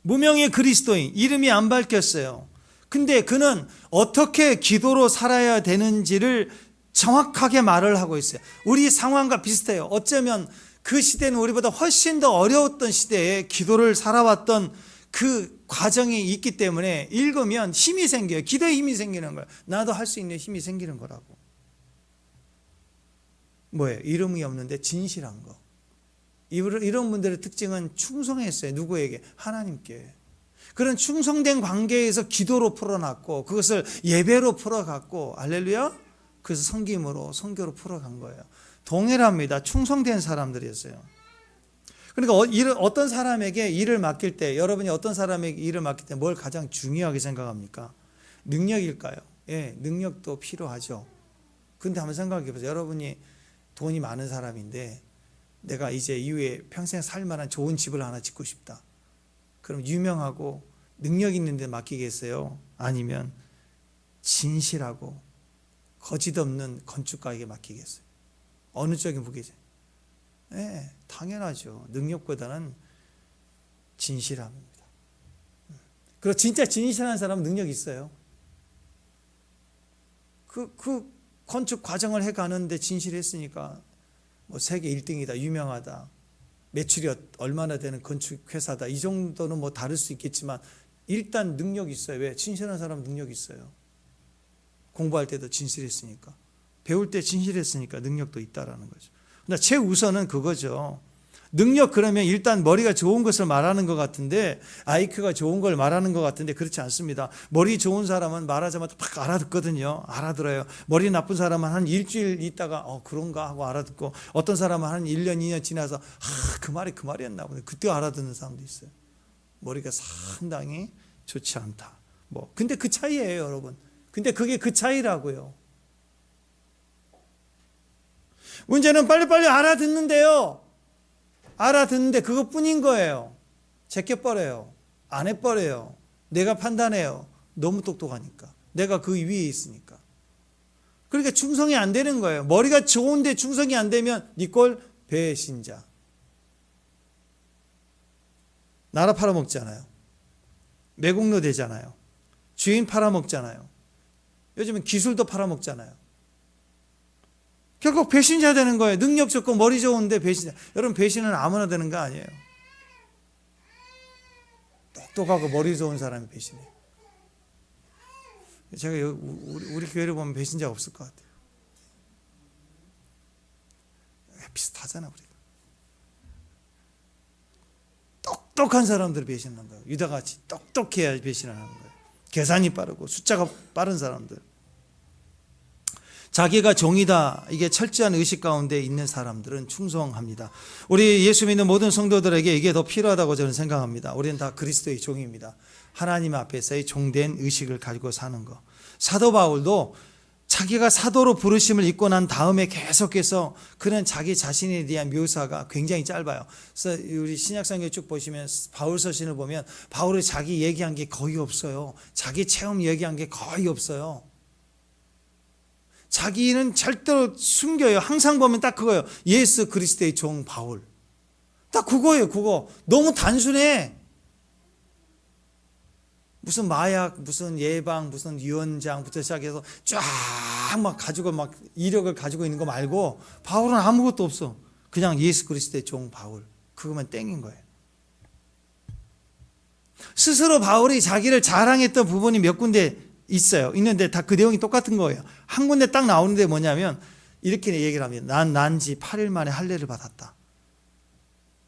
무명의 그리스도인, 이름이 안 밝혔어요. 근데 그는 어떻게 기도로 살아야 되는지를 정확하게 말을 하고 있어요. 우리 상황과 비슷해요. 어쩌면 그 시대는 우리보다 훨씬 더 어려웠던 시대에 기도를 살아왔던 그 과정이 있기 때문에 읽으면 힘이 생겨요. 기도에 힘이 생기는 거예요. 나도 할 수 있는 힘이 생기는 거라고. 뭐예요? 이름이 없는데 진실한 거. 이런 분들의 특징은 충성했어요. 누구에게? 하나님께. 그런 충성된 관계에서 기도로 풀어놨고, 그것을 예배로 풀어갔고, 할렐루야. 그래서 섬김으로, 선교로 풀어간 거예요. 동일합니다. 충성된 사람들이었어요. 그러니까 어떤 사람에게 일을 맡길 때, 여러분이 어떤 사람에게 일을 맡길 때 뭘 가장 중요하게 생각합니까? 능력일까요? 예, 능력도 필요하죠. 근데 한번 생각해 보세요. 여러분이 돈이 많은 사람인데, 내가 이제 이후에 평생 살 만한 좋은 집을 하나 짓고 싶다. 그럼 유명하고 능력 있는 데 맡기겠어요? 아니면 진실하고 거짓 없는 건축가에게 맡기겠어요? 어느 쪽이 무게죠? 네, 당연하죠. 능력보다는 진실함입니다. 그리고 진짜 진실한 사람은 능력이 있어요. 그 건축 과정을 해가는데 진실했으니까 뭐 세계 1등이다, 유명하다, 매출이 얼마나 되는 건축회사다, 이 정도는 뭐 다를 수 있겠지만 일단 능력이 있어요. 왜? 진실한 사람은 능력이 있어요. 공부할 때도 진실했으니까, 배울 때 진실했으니까 능력도 있다라는 거죠. 근데 최우선은 그거죠. 능력, 그러면 일단 머리가 좋은 것을 말하는 것 같은데, IQ가 좋은 걸 말하는 것 같은데 그렇지 않습니다. 머리 좋은 사람은 말하자마자 팍 알아듣거든요. 알아들어요. 머리 나쁜 사람은 한 일주일 있다가 그런가 하고 알아듣고, 어떤 사람은 한 1년 2년 지나서 그 말이 그 말이었나 보네, 그때 알아듣는 사람도 있어요. 머리가 상당히 좋지 않다. 근데 그 차이예요, 여러분. 근데 그게 그 차이라고요. 문제는 빨리빨리 알아듣는데요. 알아듣는데 그것뿐인 거예요. 제껴버려요. 안 해버려요. 내가 판단해요. 너무 똑똑하니까. 내가 그 위에 있으니까. 그러니까 충성이 안 되는 거예요. 머리가 좋은데 충성이 안 되면 니꼴 배신자. 나라 팔아먹잖아요. 매국노 되잖아요. 주인 팔아먹잖아요. 요즘은 기술도 팔아먹잖아요. 결국 배신자 되는 거예요. 능력 좋고 머리 좋은데 배신자. 여러분, 배신은 아무나 되는 거 아니에요. 똑똑하고 머리 좋은 사람이 배신해요. 제가 우리 교회를 보면 배신자가 없을 것 같아요. 비슷하잖아, 우리가. 똑똑한 사람들을 배신하는 거예요. 유다같이 똑똑해야 배신을 하는 거예요. 계산이 빠르고 숫자가 빠른 사람들. 자기가 종이다, 이게 철저한 의식 가운데 있는 사람들은 충성합니다. 우리 예수 믿는 모든 성도들에게 이게 더 필요하다고 저는 생각합니다. 우리는 다 그리스도의 종입니다. 하나님 앞에서의 종된 의식을 가지고 사는 거. 사도 바울도 자기가 사도로 부르심을 입고 난 다음에 계속해서 그는 자기 자신에 대한 묘사가 굉장히 짧아요. 그래서 우리 신약성경 쭉 보시면 바울 서신을 보면 바울이 자기 얘기한 게 거의 없어요. 자기 체험 얘기한 게 거의 없어요. 자기는 절대로 숨겨요. 항상 보면 딱 그거예요. 예수 그리스도의 종 바울. 딱 그거예요. 그거. 너무 단순해. 무슨 마약, 무슨 예방, 무슨 유언장부터 시작해서 쫙 막 가지고 막 이력을 가지고 있는 거 말고 바울은 아무것도 없어. 그냥 예수 그리스도의 종 바울. 그거만 땡인 거예요. 스스로 바울이 자기를 자랑했던 부분이 몇 군데 있어요. 있는데 다 그 내용이 똑같은 거예요. 한 군데 딱 나오는데 뭐냐면 이렇게 얘기를 합니다. 난 지 8일 만에 할례를 받았다.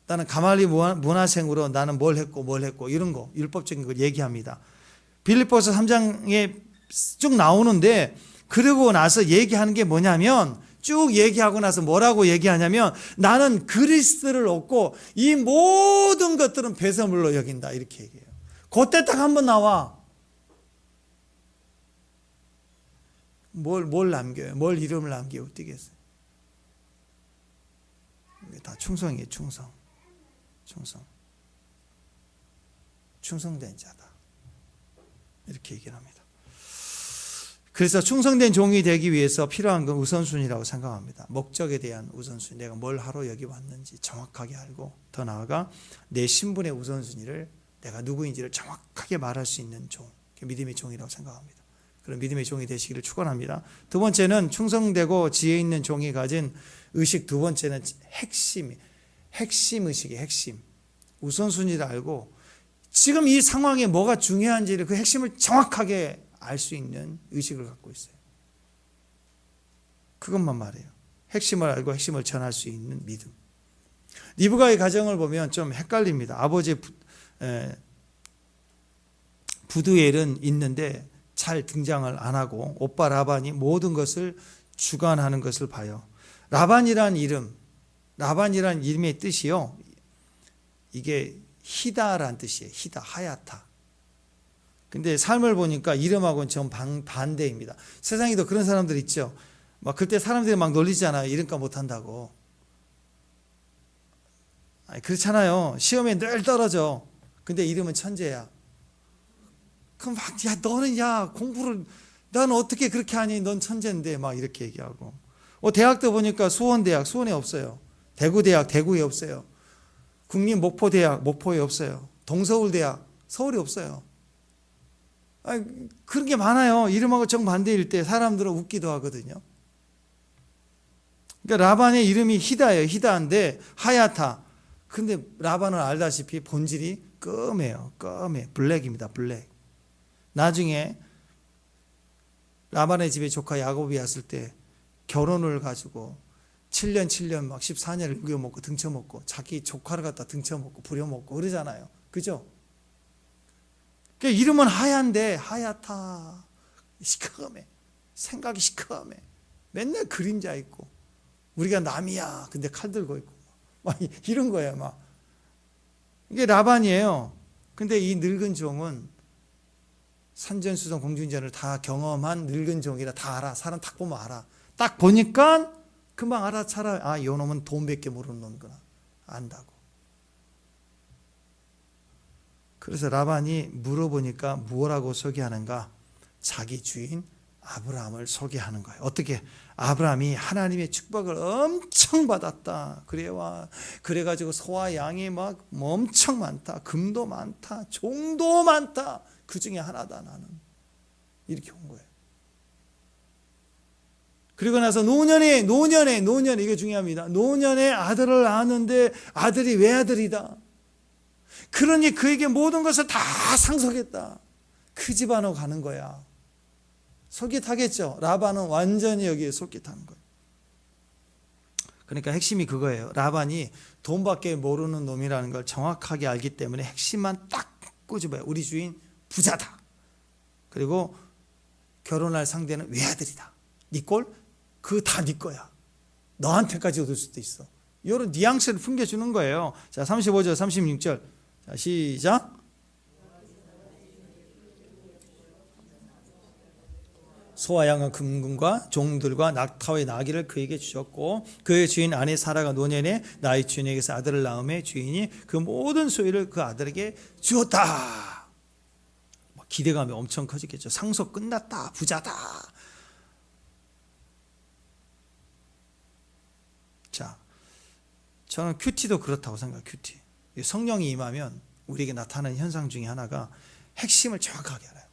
나는 가말리 문화생으로 나는 뭘 했고 이런 거 율법적인 걸 얘기합니다. 빌립보서 3장에 쭉 나오는데 그러고 나서 얘기하는 게 뭐냐면 쭉 얘기하고 나서 뭐라고 얘기하냐면 나는 그리스도를 얻고 이 모든 것들은 배설물로 여긴다 이렇게 얘기해요. 그때 딱 한 번 나와. 뭘 남겨요? 뭘 이름을 남기고 뛰겠어요? 이게 다 충성이에요. 충성된 자다. 이렇게 얘기를 합니다. 그래서 충성된 종이 되기 위해서 필요한 건 우선순위라고 생각합니다. 목적에 대한 우선순위. 내가 뭘 하러 여기 왔는지 정확하게 알고 더 나아가 내 신분의 우선순위를 내가 누구인지를 정확하게 말할 수 있는 종. 믿음의 종이라고 생각합니다. 그런 믿음의 종이 되시기를 축원합니다. 두 번째는 충성되고 지혜 있는 종이 가진 의식. 두 번째는 핵심 의식이에요. 핵심. 우선순위를 알고 지금 이 상황에 뭐가 중요한지를 그 핵심을 정확하게 알 수 있는 의식을 갖고 있어요. 그것만 말해요. 핵심을 알고 핵심을 전할 수 있는 믿음. 리브가의 가정을 보면 좀 헷갈립니다. 아버지 부두엘은 있는데 잘 등장을 안 하고 오빠 라반이 모든 것을 주관하는 것을 봐요. 라반이란 이름의 뜻이요. 이게 히다란 뜻이에요. 히다, 하야타. 근데 삶을 보니까 이름하고는 좀 반대입니다. 세상에도 그런 사람들 있죠. 막 그때 사람들이 막 놀리잖아요. 이름값 못한다고. 아니, 그렇잖아요. 시험에 늘 떨어져. 근데 이름은 천재야. 그럼 막, 야, 너는, 야, 공부를, 넌 어떻게 그렇게 하니? 넌 천재인데. 막 이렇게 얘기하고. 대학도 보니까 수원대학, 수원에 없어요. 대구대학, 대구에 없어요. 국립목포대학, 목포에 없어요. 동서울대학, 서울에 없어요. 아니, 그런 게 많아요. 이름하고 정반대일 때 사람들은 웃기도 하거든요. 그러니까 라반의 이름이 히다예요. 히다인데 하야타. 근데 라반은 알다시피 본질이 끔해요. 끔해. 블랙입니다. 블랙. 나중에 라반의 집에 조카 야곱이 왔을 때 결혼을 가지고 7년 막 14년을 우겨먹고 등쳐먹고 자기 조카를 갖다 등쳐먹고 부려먹고 그러잖아요. 그죠? 그러니까 이름은 하얀데 하얗다. 시커매. 생각이 시커매. 맨날 그림자 있고 우리가 남이야. 근데 칼 들고 있고 막 이런 거예요. 막 이게 라반이에요. 근데 이 늙은 종은 산전수전 공중전을 다 경험한 늙은 종이라 다 알아. 사람 딱 보면 알아. 딱 보니까 금방 알아차려. 아, 이 놈은 돈밖에 모르는 놈이구나. 안다고. 그래서 라반이 물어보니까 뭐라고 소개하는가? 자기 주인 아브라함을 소개하는 거예요. 어떻게? 아브라함이 하나님의 축복을 엄청 받았다. 그래가지고 소와 양이 막 엄청 많다. 금도 많다. 종도 많다. 그 중에 하나다 나는. 이렇게 온 거예요. 그리고 나서 노년에 이게 중요합니다. 노년에 아들을 낳았는데 아들이 외아들이다. 그러니 그에게 모든 것을 다 상속했다. 그 집안으로 가는 거야. 솔깃하겠죠. 라반은 완전히 여기에 솔깃하는 거예요. 그러니까 핵심이 그거예요. 라반이 돈밖에 모르는 놈이라는 걸 정확하게 알기 때문에 핵심만 딱 꼬집어요. 우리 주인 부자다. 그리고 결혼할 상대는 외아들이다. 네 꼴? 그거 다 네 거야. 너한테까지 얻을 수도 있어. 이런 뉘앙스를 풍겨주는 거예요. 자, 35절 36절. 자, 시작. 소와 양은 금금과 종들과 낙타의 나귀를 그에게 주셨고 그의 주인 아내 사라가 노년에 나의 주인에게서 아들을 낳음에 주인이 그 모든 소유를 그 아들에게 주었다. 기대감이 엄청 커지겠죠. 상속 끝났다. 부자다. 자, 저는 큐티도 그렇다고 생각해요. 큐티. 성령이 임하면 우리에게 나타나는 현상 중에 하나가 핵심을 정확하게 알아요.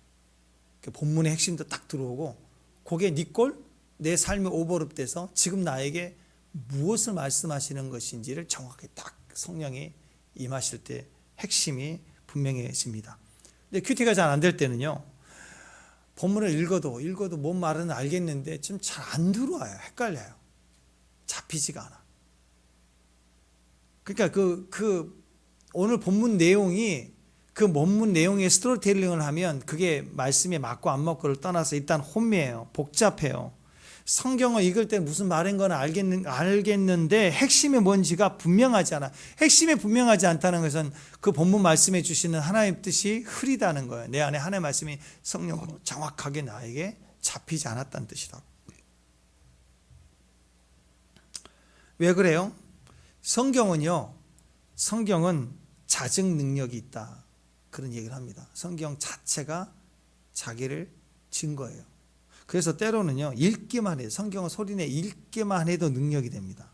본문의 핵심도 딱 들어오고 그게 네 꼴, 내 삶의 오버랩돼서 지금 나에게 무엇을 말씀하시는 것인지를 정확히 딱 성령이 임하실 때 핵심이 분명해집니다. 근데 큐티가 잘 안 될 때는요, 본문을 읽어도 뭔 말은 알겠는데 좀 잘 안 들어와요. 헷갈려요. 잡히지가 않아. 그러니까 오늘 본문 내용이 그 본문 내용의 스토리텔링을 하면 그게 말씀에 맞고 안 맞고를 떠나서 일단 혼미해요. 복잡해요. 성경을 읽을 때 무슨 말인 건 알겠는데 핵심이 뭔지가 분명하지 않아. 핵심이 분명하지 않다는 것은 그 본문 말씀해 주시는 하나님의 뜻이 흐리다는 거예요. 내 안에 하나님의 말씀이 성령으로 정확하게 나에게 잡히지 않았다는 뜻이다. 왜 그래요? 성경은 자증 능력이 있다. 그런 얘기를 합니다. 성경 자체가 자기를 증거해요. 그래서 때로는요, 읽기만 해도, 성경은 소리내 읽기만 해도 능력이 됩니다.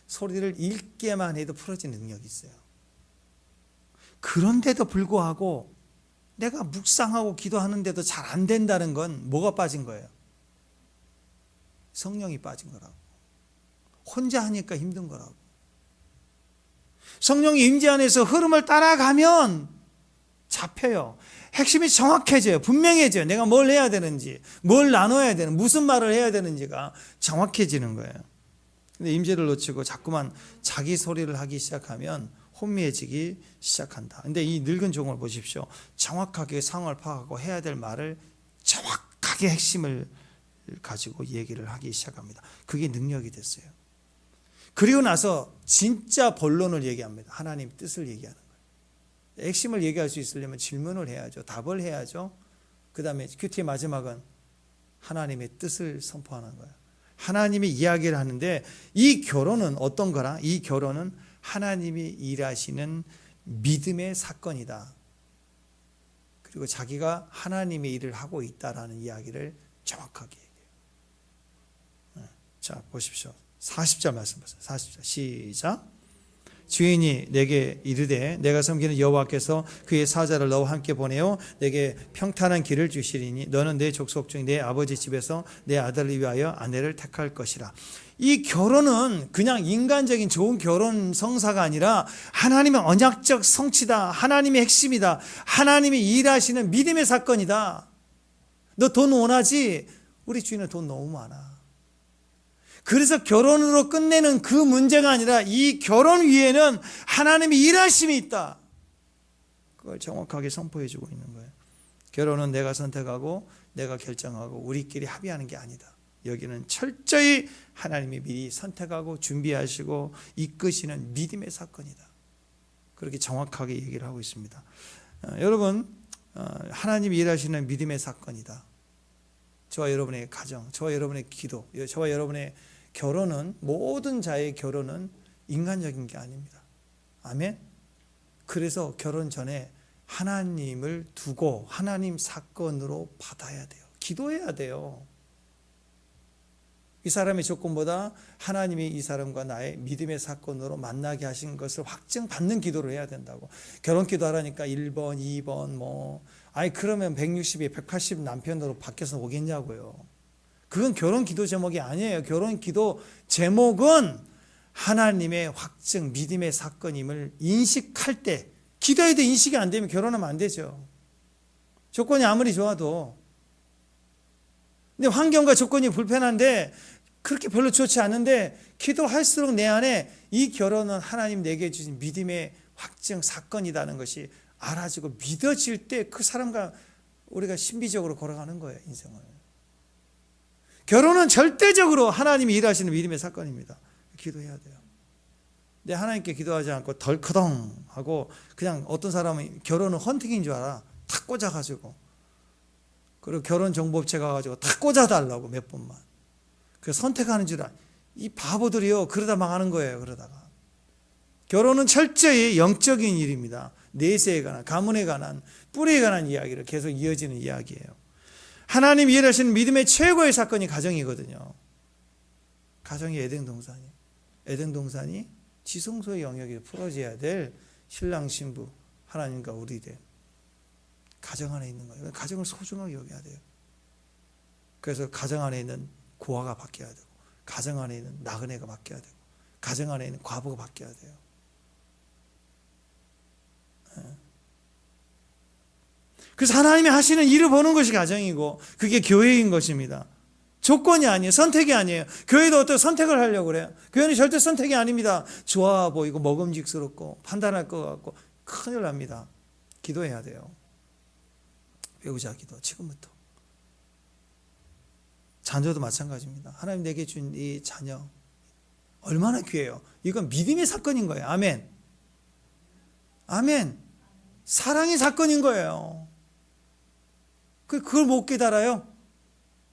소리를 읽기만 해도 풀어지는 능력이 있어요. 그런데도 불구하고 내가 묵상하고 기도하는데도 잘 안 된다는 건 뭐가 빠진 거예요? 성령이 빠진 거라고. 혼자 하니까 힘든 거라고. 성령이 임재 안에서 흐름을 따라가면 잡혀요. 핵심이 정확해져요. 분명해져요. 내가 뭘 해야 되는지, 뭘 나눠야 되는, 무슨 말을 해야 되는지가 정확해지는 거예요. 근데 임재를 놓치고 자꾸만 자기 소리를 하기 시작하면 혼미해지기 시작한다. 근데 이 늙은 종을 보십시오. 정확하게 상황을 파악하고 해야 될 말을 정확하게 핵심을 가지고 얘기를 하기 시작합니다. 그게 능력이 됐어요. 그리고 나서 진짜 본론을 얘기합니다. 하나님 뜻을 얘기하는 거예요. 핵심을 얘기할 수 있으려면 질문을 해야죠. 답을 해야죠. 그 다음에 큐티의 마지막은 하나님의 뜻을 선포하는 거예요. 하나님이 이야기를 하는데 이 결혼은 어떤 거라? 이 결혼은 하나님이 일하시는 믿음의 사건이다. 그리고 자기가 하나님의 일을 하고 있다라는 이야기를 정확하게 얘기해요. 자, 보십시오. 40절 말씀 보세요. 40절 시작. 주인이 내게 이르되 내가 섬기는 여호와께서 그의 사자를 너와 함께 보내어 내게 평탄한 길을 주시리니 너는 내 족속 중 내 아버지 집에서 내 아들을 위하여 아내를 택할 것이라. 이 결혼은 그냥 인간적인 좋은 결혼 성사가 아니라 하나님의 언약적 성취다. 하나님의 핵심이다. 하나님이 일하시는 믿음의 사건이다. 너 돈 원하지? 우리 주인은 돈 너무 많아. 그래서 결혼으로 끝내는 그 문제가 아니라 이 결혼 위에는 하나님의 일하심이 있다. 그걸 정확하게 선포해주고 있는 거예요. 결혼은 내가 선택하고 내가 결정하고 우리끼리 합의하는 게 아니다. 여기는 철저히 하나님이 미리 선택하고 준비하시고 이끄시는 믿음의 사건이다. 그렇게 정확하게 얘기를 하고 있습니다. 여러분, 하나님이 일하시는 믿음의 사건이다. 저와 여러분의 가정, 저와 여러분의 기도, 저와 여러분의 결혼은, 모든 자의 결혼은 인간적인 게 아닙니다. 아멘? 그래서 결혼 전에 하나님을 두고 하나님 사건으로 받아야 돼요. 기도해야 돼요. 이 사람의 조건보다 하나님이 이 사람과 나의 믿음의 사건으로 만나게 하신 것을 확증받는 기도를 해야 된다고. 결혼 기도하라니까 1번, 2번 그러면 160에 180 남편으로 바뀌어서 오겠냐고요. 그건 결혼 기도 제목이 아니에요. 결혼 기도 제목은 하나님의 확증, 믿음의 사건임을 인식할 때, 기도해야 돼. 인식이 안 되면 결혼하면 안 되죠. 조건이 아무리 좋아도. 근데 환경과 조건이 불편한데 그렇게 별로 좋지 않은데 기도할수록 내 안에 이 결혼은 하나님 내게 주신 믿음의 확증 사건이라는 것이 알아지고 믿어질 때 그 사람과 우리가 신비적으로 걸어가는 거예요, 인생을. 결혼은 절대적으로 하나님이 일하시는 믿음의 사건입니다. 기도해야 돼요. 근데 하나님께 기도하지 않고 덜커덩 하고 그냥 어떤 사람은 결혼은 헌팅인 줄 알아. 탁 꽂아가지고. 그리고 결혼정보업체 가가지고 다 꽂아달라고 몇 번만. 그래서 선택하는 줄 알아. 이 바보들이요. 그러다 망하는 거예요. 그러다가. 결혼은 철저히 영적인 일입니다. 내세에 관한, 가문에 관한, 뿌리에 관한 이야기를 계속 이어지는 이야기예요. 하나님 일하시는 믿음의 최고의 사건이 가정이거든요. 가정이 에덴 동산이에요. 에덴 동산이 지성소의 영역에 풀어져야 될 신랑 신부 하나님과 우리들 가정 안에 있는 거예요. 가정을 소중하게 여겨야 돼요. 그래서 가정 안에 있는 고아가 바뀌어야 되고, 가정 안에 있는 나그네가 바뀌어야 되고, 가정 안에 있는 과부가 바뀌어야 돼요. 그래서 하나님이 하시는 일을 보는 것이 가정이고 그게 교회인 것입니다. 조건이 아니에요. 선택이 아니에요. 교회도 어떤 선택을 하려고 그래요. 교회는 절대 선택이 아닙니다. 좋아 보이고 먹음직스럽고 판단할 것 같고 큰일 납니다. 기도해야 돼요. 배우자 기도 지금부터. 자녀도 마찬가지입니다. 하나님 내게 준 이 자녀 얼마나 귀해요. 이건 믿음의 사건인 거예요. 아멘. 아멘. 사랑의 사건인 거예요. 그걸 못 깨달아요.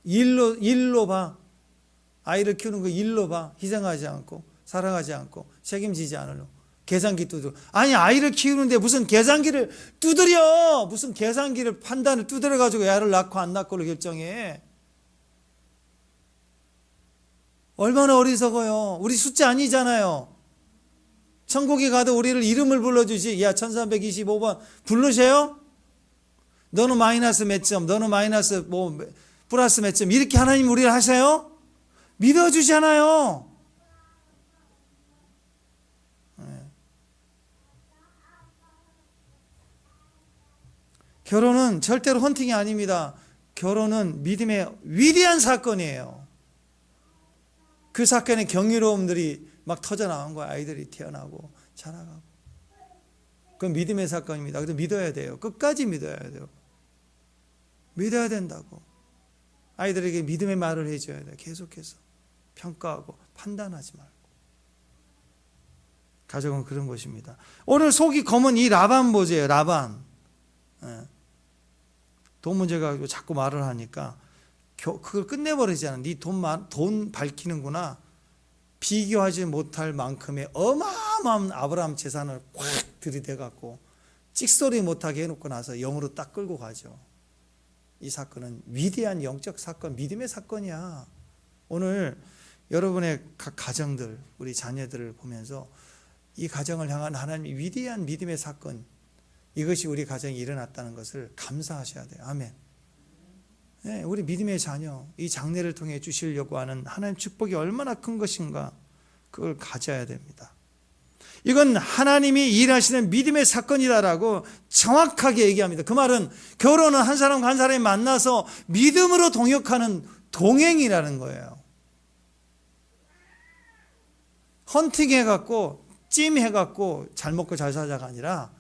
일로 봐. 아이를 키우는 거 일로 봐. 희생하지 않고 사랑하지 않고 책임지지 않으려. 계산기 두드려. 아니 아이를 키우는데 무슨 계산기를 두드려. 무슨 계산기를 판단을 두드려 가지고 애를 낳고 안 낳고를 결정해. 얼마나 어리석어요. 우리 숫자 아니잖아요. 천국에 가도 우리를 이름을 불러주지. 야 1325번 부르세요? 너는 마이너스 몇 점, 너는 마이너스 플러스 몇 점, 이렇게 하나님 우리를 하세요? 믿어주잖아요. 네. 결혼은 절대로 헌팅이 아닙니다. 결혼은 믿음의 위대한 사건이에요. 그 사건의 경이로움들이 막 터져나온 거야. 아이들이 태어나고 자라가고. 그건 믿음의 사건입니다. 그래서 믿어야 돼요. 끝까지 믿어야 돼요. 믿어야 된다고. 아이들에게 믿음의 말을 해줘야 돼요. 계속해서 평가하고 판단하지 말고. 가정은 그런 것입니다. 오늘 속이 검은 이 라반 보세요. 라반. 돈 문제 가지고 자꾸 말을 하니까 그걸 끝내버리지 않아. 네 돈 밝히는구나. 비교하지 못할 만큼의 어마어마한 아브라함 재산을 꽉 들이대갖고 찍소리 못하게 해놓고 나서 영으로 딱 끌고 가죠. 이 사건은 위대한 영적 사건, 믿음의 사건이야. 오늘 여러분의 각 가정들, 우리 자녀들을 보면서 이 가정을 향한 하나님의 위대한 믿음의 사건, 이것이 우리 가정에 일어났다는 것을 감사하셔야 돼요. 아멘. 네, 우리 믿음의 자녀, 이 장래를 통해 주시려고 하는 하나님 축복이 얼마나 큰 것인가, 그걸 가져야 됩니다. 이건 하나님이 일하시는 믿음의 사건이다라고 정확하게 얘기합니다. 그 말은 결혼은 한 사람과 한 사람이 만나서 믿음으로 동역하는 동행이라는 거예요. 헌팅해갖고 찜해갖고 잘 먹고 잘 살자가 아니라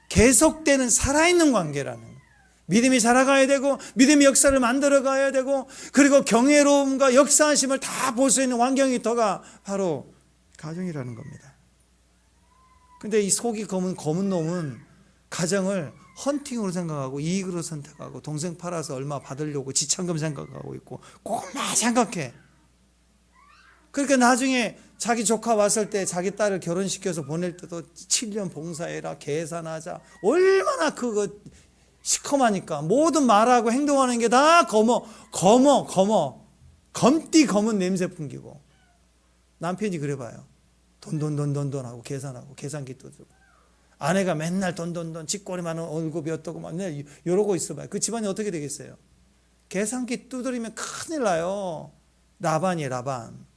계속되는 살아있는 관계라는 거예요. 믿음이 자라가야 되고 믿음의 역사를 만들어가야 되고 그리고 경외로움과 역사하심을 다 볼 수 있는 환경이 더가 바로 가정이라는 겁니다. 근데 이 속이 검은 놈은 가정을 헌팅으로 생각하고 이익으로 선택하고 동생 팔아서 얼마 받으려고 지참금 생각하고 있고 그것만 생각해. 그러니까 나중에 자기 조카 왔을 때 자기 딸을 결혼시켜서 보낼 때도 7년 봉사해라, 계산하자. 얼마나 그거 시커마니까. 모든 말하고 행동하는 게 다 검디 검은 냄새 풍기고. 남편이 그래봐요. 돈 하고 계산하고 계산기 두드리고. 아내가 맨날 돈 쥐꼬리만 얼굴이 어떠고 막 이러고 있어봐요. 그 집안이 어떻게 되겠어요? 계산기 두드리면 큰일 나요. 라반이에요, 라반.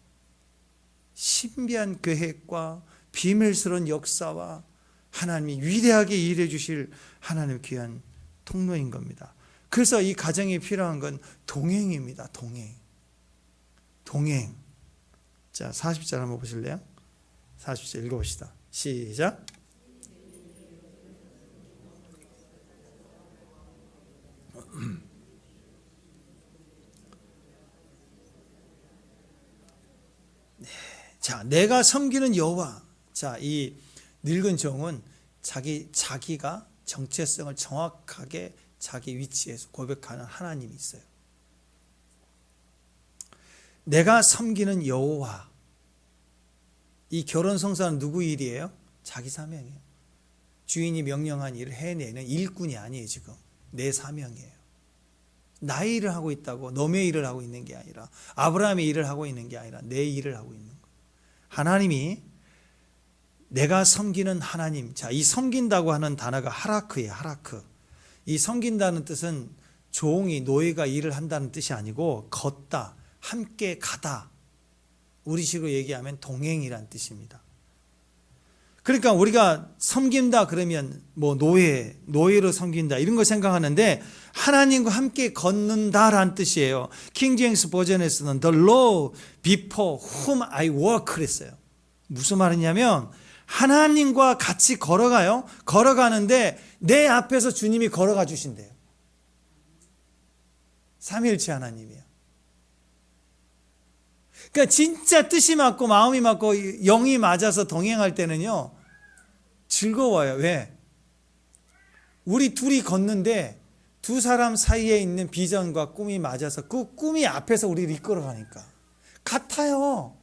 신비한 계획과 비밀스러운 역사와 하나님이 위대하게 일해 주실 하나님의 귀한 통로인 겁니다. 그래서 이 가정이 필요한 건 동행입니다. 동행. 자, 40절 한번 보실래요? 40절 읽어봅시다. 시작. 자, 내가 섬기는 여호와. 자, 이 늙은 종은 자기가 정체성을 정확하게 자기 위치에서 고백하는 하나님이 있어요. 내가 섬기는 여호와. 이 결혼 성사는 누구 일이에요? 자기 사명이에요. 주인이 명령한 일을 해내는 일꾼이 아니에요. 지금 내 사명이에요. 나의 일을 하고 있다고 너의 일을 하고 있는 게 아니라, 아브라함의 일을 하고 있는 게 아니라 내 일을 하고 있는 거예요. 하나님이 내가 섬기는 하나님. 자, 이 섬긴다고 하는 단어가 하라크예요. 하라크. 이 섬긴다는 뜻은 종이, 노예가 일을 한다는 뜻이 아니고 걷다, 함께 가다. 우리식으로 얘기하면 동행이란 뜻입니다. 그러니까 우리가 섬긴다 그러면 뭐 노예로 섬긴다 이런 거 생각하는데, 하나님과 함께 걷는다라는 뜻이에요. 킹 제임스 버전에서는 The Lord before whom I walk 그랬어요. 무슨 말이냐면 하나님과 같이 걸어가는데 내 앞에서 주님이 걸어가 주신대요. 삼위일체 하나님이에요. 그러니까 진짜 뜻이 맞고 마음이 맞고 영이 맞아서 동행할 때는요, 즐거워요. 왜? 우리 둘이 걷는데 두 사람 사이에 있는 비전과 꿈이 맞아서 그 꿈이 앞에서 우리를 이끌어가니까. 같아요.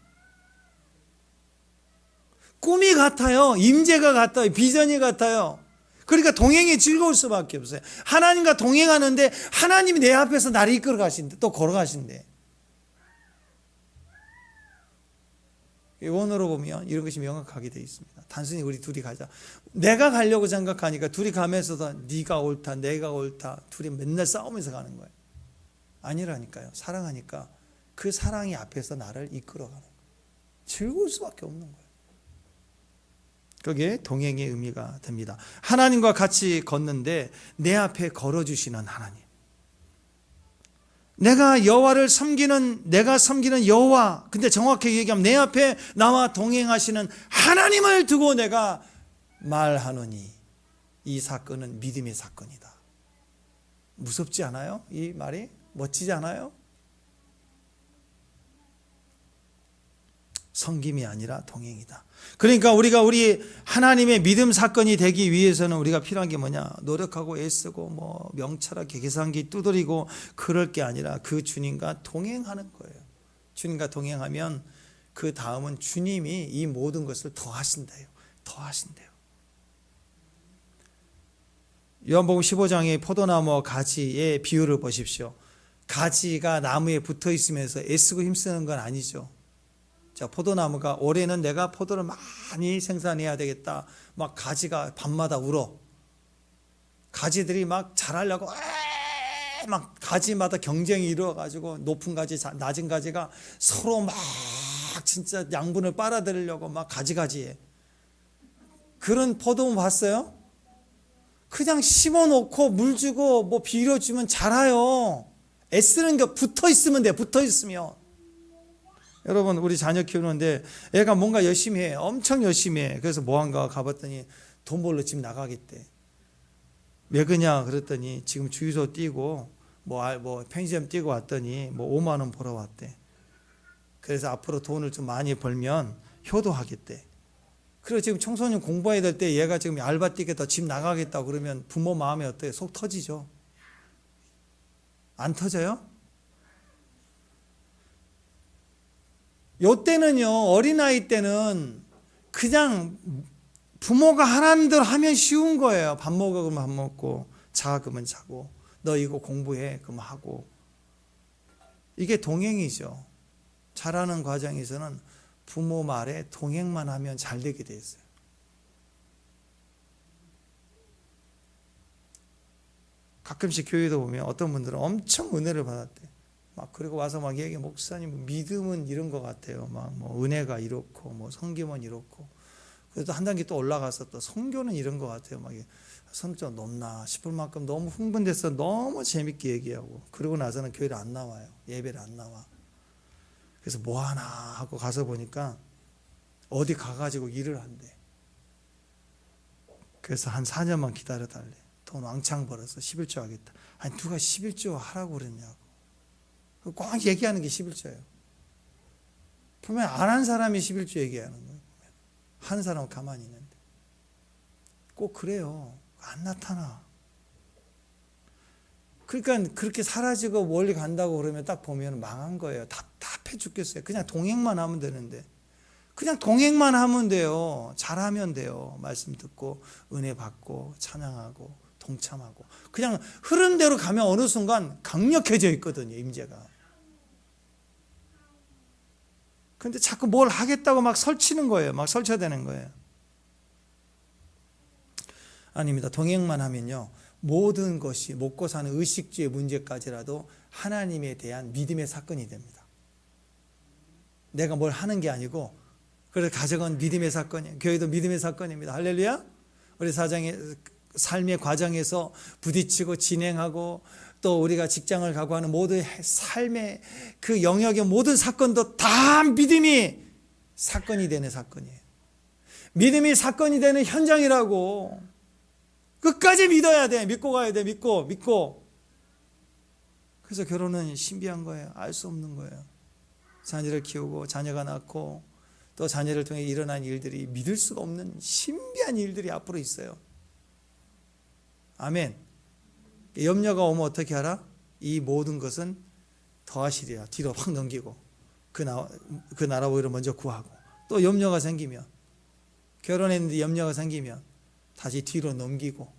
꿈이 같아요. 임재가 같아요. 비전이 같아요. 그러니까 동행이 즐거울 수밖에 없어요. 하나님과 동행하는데 하나님이 내 앞에서 나를 이끌어 가신대. 또 걸어가신대. 원어로 보면 이런 것이 명확하게 되어 있습니다. 단순히 우리 둘이 가자. 내가 가려고 생각하니까 둘이 가면서도 네가 옳다, 내가 옳다. 둘이 맨날 싸우면서 가는 거예요. 아니라니까요. 사랑하니까 그 사랑이 앞에서 나를 이끌어가는 거예요. 즐거울 수밖에 없는 거예요. 그게 동행의 의미가 됩니다. 하나님과 같이 걷는데 내 앞에 걸어주시는 하나님. 내가 섬기는 여호와. 근데 정확하게 얘기하면 내 앞에 나와 동행하시는 하나님을 두고 내가 말하노니 이 사건은 믿음의 사건이다. 무섭지 않아요? 이 말이 멋지지 않아요? 섬김이 아니라 동행이다. 그러니까 우리 하나님의 믿음 사건이 되기 위해서는 우리가 필요한 게 뭐냐? 노력하고 애쓰고 뭐 명철하게 계산기 두드리고 그럴 게 아니라 그 주님과 동행하는 거예요. 주님과 동행하면 그 다음은 주님이 이 모든 것을 더하신대요. 요한복음 15장의 포도나무와 가지의 비유를 보십시오. 가지가 나무에 붙어 있으면서 애쓰고 힘쓰는 건 아니죠. 자, 포도나무가 올해는 내가 포도를 많이 생산해야 되겠다. 막 가지가 밤마다 울어. 가지들이 막 자라려고 막 가지마다 경쟁이 일어가지고 높은 가지, 낮은 가지가 서로 막 진짜 양분을 빨아들이려고 막 가지가지해. 그런 포도 봤어요? 그냥 심어놓고 물 주고 뭐 비료주면 자라요. 애쓰는 게 붙어 있으면 돼. 붙어 있으면. 여러분, 우리 자녀 키우는데 애가 뭔가 열심히 해. 엄청 열심히 해. 그래서 뭐한가 가봤더니 돈 벌러 집 나가겠대. 왜 그냐 그랬더니 지금 주유소 뛰고 뭐 편의점 뛰고 왔더니 뭐 5만 원 벌어 왔대. 그래서 앞으로 돈을 좀 많이 벌면 효도하겠대. 그리고 지금 청소년 공부해야 될 때 얘가 지금 알바 뛰겠다, 집 나가겠다 그러면 부모 마음이 어때요? 속 터지죠. 안 터져요? 요때는요, 어린아이 때는 그냥 부모가 하라는 대로 하면 쉬운 거예요. 밥 먹어 그러면 밥 먹고, 자 그러면 자고, 너 이거 공부해 그러면 하고. 이게 동행이죠. 자라는 과정에서는 부모 말에 동행만 하면 잘 되게 돼 있어요. 가끔씩 교회도 보면 어떤 분들은 엄청 은혜를 받았대. 막 그리고 와서 막 얘기해, 목사님 믿음은 이런 것 같아요. 막 뭐 은혜가 이렇고 뭐 성경은 이렇고. 그래도 한 단계 또 올라가서 또 성교는 이런 것 같아요. 막 성적 높나 싶을 만큼 너무 흥분돼서 너무 재밌게 얘기하고, 그러고 나서는 교회를 안 나와요. 예배를 안 나와. 그래서 뭐 하나 하고 가서 보니까 어디 가가지고 일을 한대. 그래서 한 4년만 기다려달래. 돈 왕창 벌어서 11조 하겠다. 아니 누가 11조 하라고 그랬냐고. 꼭 얘기하는 게 11조예요. 분명히 안 한 사람이 11조 얘기하는 거예요. 한 사람은 가만히 있는데. 꼭 그래요. 안 나타나. 그러니까 그렇게 사라지고 멀리 간다고 그러면 딱 보면 망한 거예요. 답답해 죽겠어요. 그냥 동행만 하면 되는데. 그냥 동행만 하면 돼요. 잘하면 돼요. 말씀 듣고 은혜 받고 찬양하고 동참하고. 그냥 흐름대로 가면 어느 순간 강력해져 있거든요. 임재가. 근데 자꾸 뭘 하겠다고 막 설치는 거예요. 막 설쳐대는 거예요. 아닙니다. 동행만 하면요, 모든 것이 먹고 사는 의식주의 문제까지라도 하나님에 대한 믿음의 사건이 됩니다. 내가 뭘 하는 게 아니고, 그래서 가정은 믿음의 사건이에요. 교회도 믿음의 사건입니다. 할렐루야. 우리 사장의 삶의 과정에서 부딪히고 진행하고, 또 우리가 직장을 가고 하는 모든 삶의 그 영역의 모든 사건도 다 믿음이 사건이 되는 사건이에요. 믿음이 사건이 되는 현장이라고. 끝까지 믿어야 돼. 믿고 가야 돼. 믿고. 그래서 결혼은 신비한 거예요. 알 수 없는 거예요. 자녀를 키우고 자녀가 낳고 또 자녀를 통해 일어난 일들이 믿을 수가 없는 신비한 일들이 앞으로 있어요. 아멘. 염려가 오면 어떻게 하라? 이 모든 것은 더하시리라. 뒤로 확 넘기고 그 나라 오히려 먼저 구하고, 또 염려가 생기면, 결혼했는데 염려가 생기면 다시 뒤로 넘기고,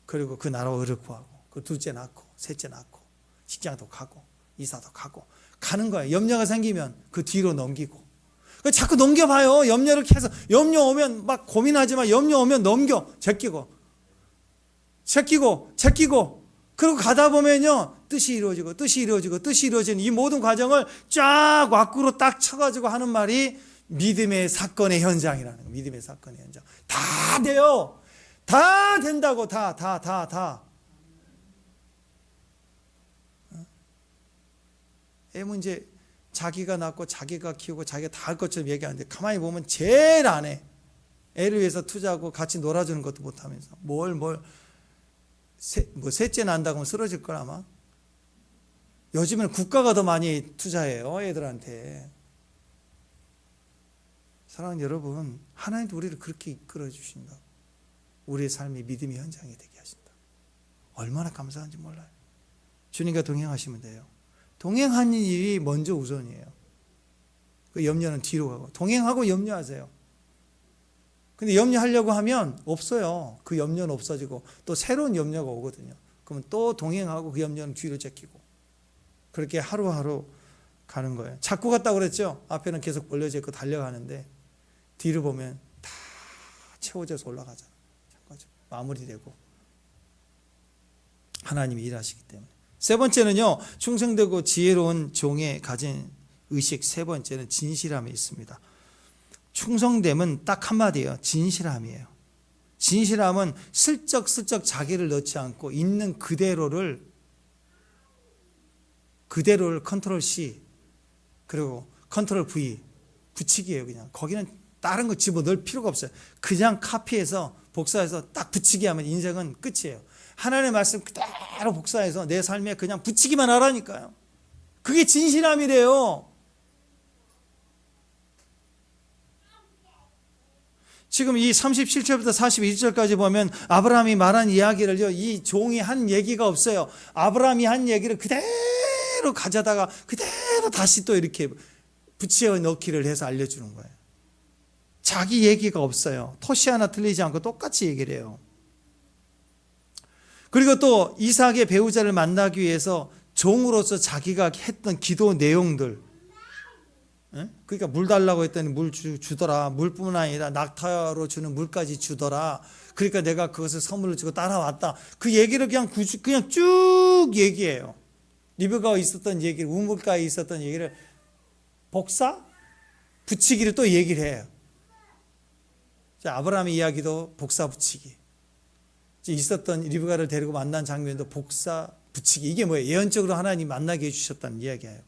그리고 그 나라 오히려 구하고, 그 둘째 낳고 셋째 낳고 직장도 가고 이사도 가고 가는 거예요. 염려가 생기면 그 뒤로 넘기고. 자꾸 넘겨봐요. 염려를 계속. 염려 오면 막 고민하지만 염려 오면 넘겨. 제끼고 그리고 가다 보면요, 뜻이 이루어지는 이 모든 과정을 쫙 와꾸로 딱 쳐가지고 하는 말이 믿음의 사건의 현장이라는 거예요. 믿음의 사건의 현장. 다 돼요. 다 된다고. 다. 애 문제 자기가 낳고 자기가 키우고 자기가 다 할 것처럼 얘기하는데, 가만히 보면 제일 안 해. 애를 위해서 투자하고 같이 놀아주는 것도 못하면서 셋째 난다고 하면 쓰러질 걸 아마. 요즘에는 국가가 더 많이 투자해요, 애들한테. 사랑하는 여러분, 하나님도 우리를 그렇게 이끌어 주신다. 우리의 삶이 믿음의 현장이 되게 하신다. 얼마나 감사한지 몰라요. 주님과 동행하시면 돼요. 동행하는 일이 먼저 우선이에요. 그 염려는 뒤로 가고. 동행하고 염려하세요. 근데 염려하려고 하면 없어요. 그 염려는 없어지고 또 새로운 염려가 오거든요. 그러면 또 동행하고 그 염려는 뒤로 제끼고, 그렇게 하루하루 가는 거예요. 자꾸 갔다고 그랬죠. 앞에는 계속 벌려져 있고 달려가는데 뒤로 보면 다 채워져서 올라가잖아요. 마무리되고 하나님이 일하시기 때문에. 세 번째는요, 충성되고 지혜로운 종의 가진 의식. 세 번째는 진실함이 있습니다. 충성됨은 딱 한마디예요. 진실함이에요. 진실함은 슬쩍 자기를 넣지 않고 있는 그대로를 컨트롤 C 그리고 컨트롤 V 붙이기예요. 그냥 거기는 다른 거 집어넣을 필요가 없어요. 그냥 카피해서 복사해서 딱 붙이기 하면 인생은 끝이에요. 하나님의 말씀 그대로 복사해서 내 삶에 그냥 붙이기만 하라니까요. 그게 진실함이래요. 지금 이 37절부터 41절까지 보면 아브라함이 말한 이야기를요, 이 종이 한 얘기가 없어요. 아브라함이 한 얘기를 그대로 가져다가 그대로 다시 또 이렇게 붙여 넣기를 해서 알려주는 거예요. 자기 얘기가 없어요. 토시 하나 틀리지 않고 똑같이 얘기를 해요. 그리고 또 이삭의 배우자를 만나기 위해서 종으로서 자기가 했던 기도 내용들, 그러니까 물 달라고 했더니 물 주더라. 물뿐만 아니라 낙타로 주는 물까지 주더라. 그러니까 내가 그것을 선물로 주고 따라왔다. 그 얘기를 그냥 쭉 얘기해요. 리브가가 있었던 얘기를, 우물가에 있었던 얘기를 복사 붙이기를 또 얘기를 해요. 자, 아브라함의 이야기도 복사 붙이기. 있었던 리브가를 데리고 만난 장면도 복사 붙이기. 이게 뭐예요? 예언적으로 하나님 만나게 해주셨다는 이야기예요.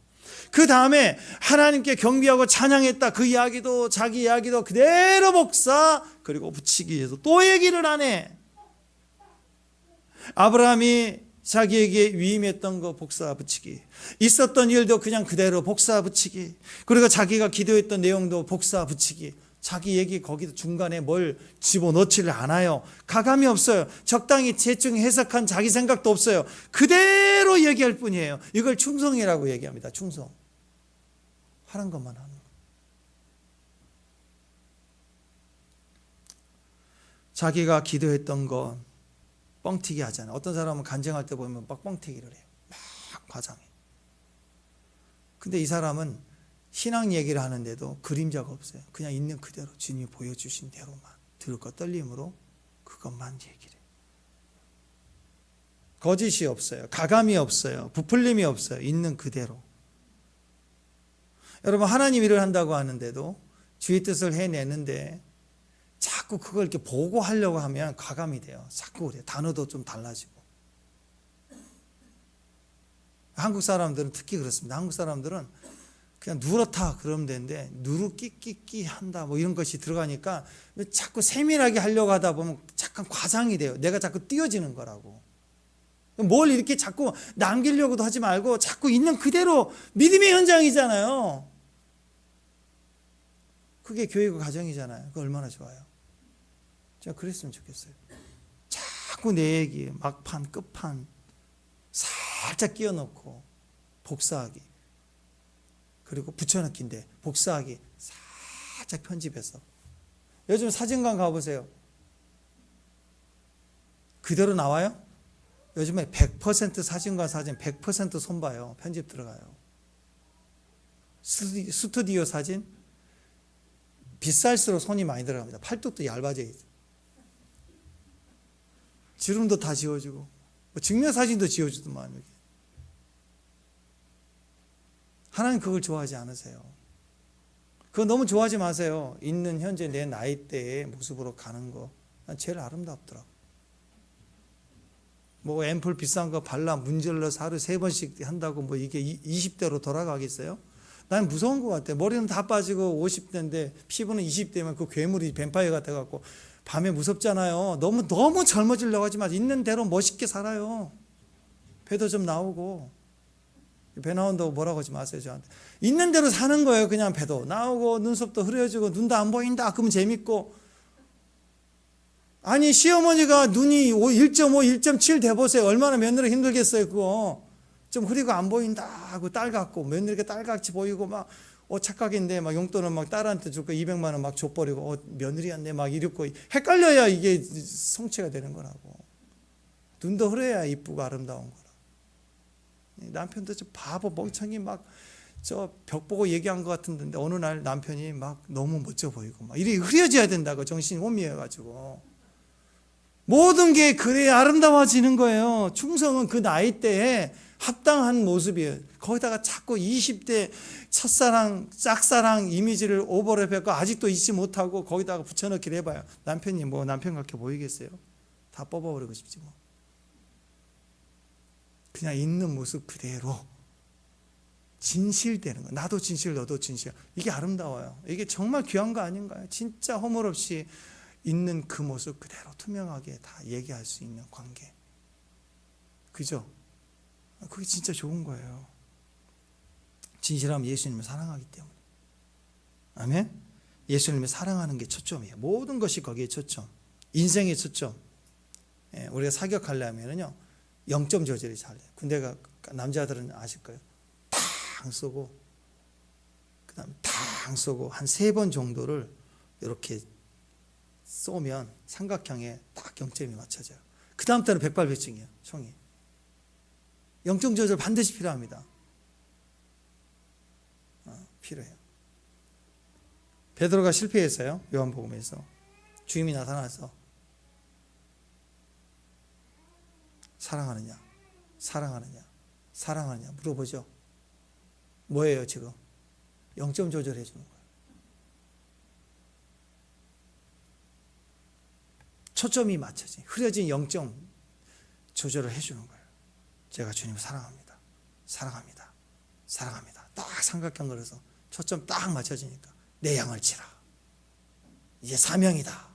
그 다음에 하나님께 경배하고 찬양했다. 그 이야기도 자기 이야기도 그대로 복사 그리고 붙이기 위해서 또 얘기를 안 해. 아브라함이 자기에게 위임했던 거 복사 붙이기. 있었던 일도 그냥 그대로 복사 붙이기. 그리고 자기가 기도했던 내용도 복사 붙이기. 자기 얘기 거기도 중간에 뭘 집어넣지를 않아요. 가감이 없어요. 적당히 대충 해석한 자기 생각도 없어요. 그대로 얘기할 뿐이에요. 이걸 충성이라고 얘기합니다. 충성. 하는 것만 하는 거. 자기가 기도했던 거 뻥튀기 하잖아요. 어떤 사람은 간증할 때 보면 막 뻥튀기를 해요. 막 과장해. 근데 이 사람은 신앙 얘기를 하는데도 그림자가 없어요. 그냥 있는 그대로 주님이 보여주신 대로만 들고 떨림으로 그것만 얘기를 해요. 거짓이 없어요. 가감이 없어요. 부풀림이 없어요. 있는 그대로. 여러분, 하나님 일을 한다고 하는데도 주의 뜻을 해내는데 자꾸 그걸 이렇게 보고하려고 하면 가감이 돼요. 자꾸 그래요. 단어도 좀 달라지고. 한국 사람들은 특히 그렇습니다. 한국 사람들은 그냥 누렇다 그러면 되는데 누르끼끼끼 한다 뭐 이런 것이 들어가니까 자꾸 세밀하게 하려고 하다 보면 잠깐 과장이 돼요. 내가 자꾸 띄어지는 거라고. 뭘 이렇게 자꾸 남기려고도 하지 말고 자꾸 있는 그대로 믿음의 현장이잖아요. 그게 교회가 가정이잖아요. 그거 얼마나 좋아요. 제가 그랬으면 좋겠어요. 자꾸 내 얘기 막판 끝판 살짝 끼워 넣고 복사하기. 그리고 붙여넣기인데 복사하기 살짝 편집해서. 요즘 사진관 가보세요. 그대로 나와요? 요즘에 100% 사진관 사진 100% 손봐요. 편집 들어가요. 스튜디오 사진 비쌀수록 손이 많이 들어갑니다. 팔뚝도 얇아져 있어요. 주름도 다 지워주고 뭐 증명사진도 지워주더만. 여기. 하나님 그걸 좋아하지 않으세요. 그거 너무 좋아하지 마세요. 있는 현재 내 나이대의 모습으로 가는 거 난 제일 아름답더라고. 뭐 앰플 비싼 거 발라 문질러서 하루 3번씩 한다고 뭐 이게 20대로 돌아가겠어요? 난 무서운 것 같아. 머리는 다 빠지고 50대인데 피부는 20대면 그 괴물이 뱀파이어 같아갖고 밤에 무섭잖아요. 너무 젊어지려고 하지 마. 있는 대로 멋있게 살아요. 배도 좀 나오고. 배 나온다고 뭐라고 하지 마세요. 저한테. 있는 대로 사는 거예요. 그냥 배도 나오고 눈썹도 흐려지고 눈도 안 보인다. 그러면 재밌고. 아니 시어머니가 눈이 1.5, 1.7 돼보세요. 얼마나 며느리 힘들겠어요. 그거. 좀 흐리고 안 보인다 하고 딸 같고 며느리가 딸같이 보이고 막 착각인데 막 용돈을 막 딸한테 주고 200만 원 막 줘버리고 며느리한테 막 이렇고 헷갈려야 이게 성취가 되는 거라고. 눈도 흐려야 이쁘고 아름다운 거라. 남편도 좀 바보 멍청이 막 저 벽 보고 얘기한 것 같은데 어느 날 남편이 막 너무 멋져 보이고 막 이렇게 흐려져야 된다고 정신이 혼미해가지고 모든 게 그래야 아름다워지는 거예요. 충성은 그 나이대에 합당한 모습이에요. 거기다가 자꾸 20대 첫사랑 짝사랑 이미지를 오버랩했고 아직도 잊지 못하고 거기다가 붙여넣기를 해봐요. 남편이 뭐 남편 같게 보이겠어요? 다 뽑아버리고 싶지 뭐. 그냥 있는 모습 그대로 진실되는 거. 나도 진실, 너도 진실. 이게 아름다워요. 이게 정말 귀한 거 아닌가요? 진짜 허물 없이 있는 그 모습 그대로 투명하게 다 얘기할 수 있는 관계. 그죠? 그게 진짜 좋은 거예요. 진실하면 예수님을 사랑하기 때문에. 아멘? 예수님을 사랑하는 게 초점이에요. 모든 것이 거기에 초점. 인생의 초점. 우리가 사격하려면요 0점 조절이 잘 돼요. 군대가 남자들은 아실 거예요. 탕 쏘고 그다음에 탕 쏘고 한 3번 정도를 이렇게 쏘면 삼각형에 딱 0점이 맞춰져요. 그 다음부터는 백발백중이에요. 총이. 영적 조절 반드시 필요합니다. 필요해요. 베드로가 실패했어요. 요한복음에서. 주님이 나타나서 사랑하느냐, 사랑하느냐, 사랑하느냐 물어보죠. 뭐예요 지금? 0점 조절해 주는 거예요. 초점이 맞춰진 흐려진 0점 조절을 해주는 거예요. 제가 주님을 사랑합니다. 사랑합니다. 사랑합니다. 딱 삼각형 그려서 초점 딱 맞춰지니까 내 양을 치라. 이제 사명이다.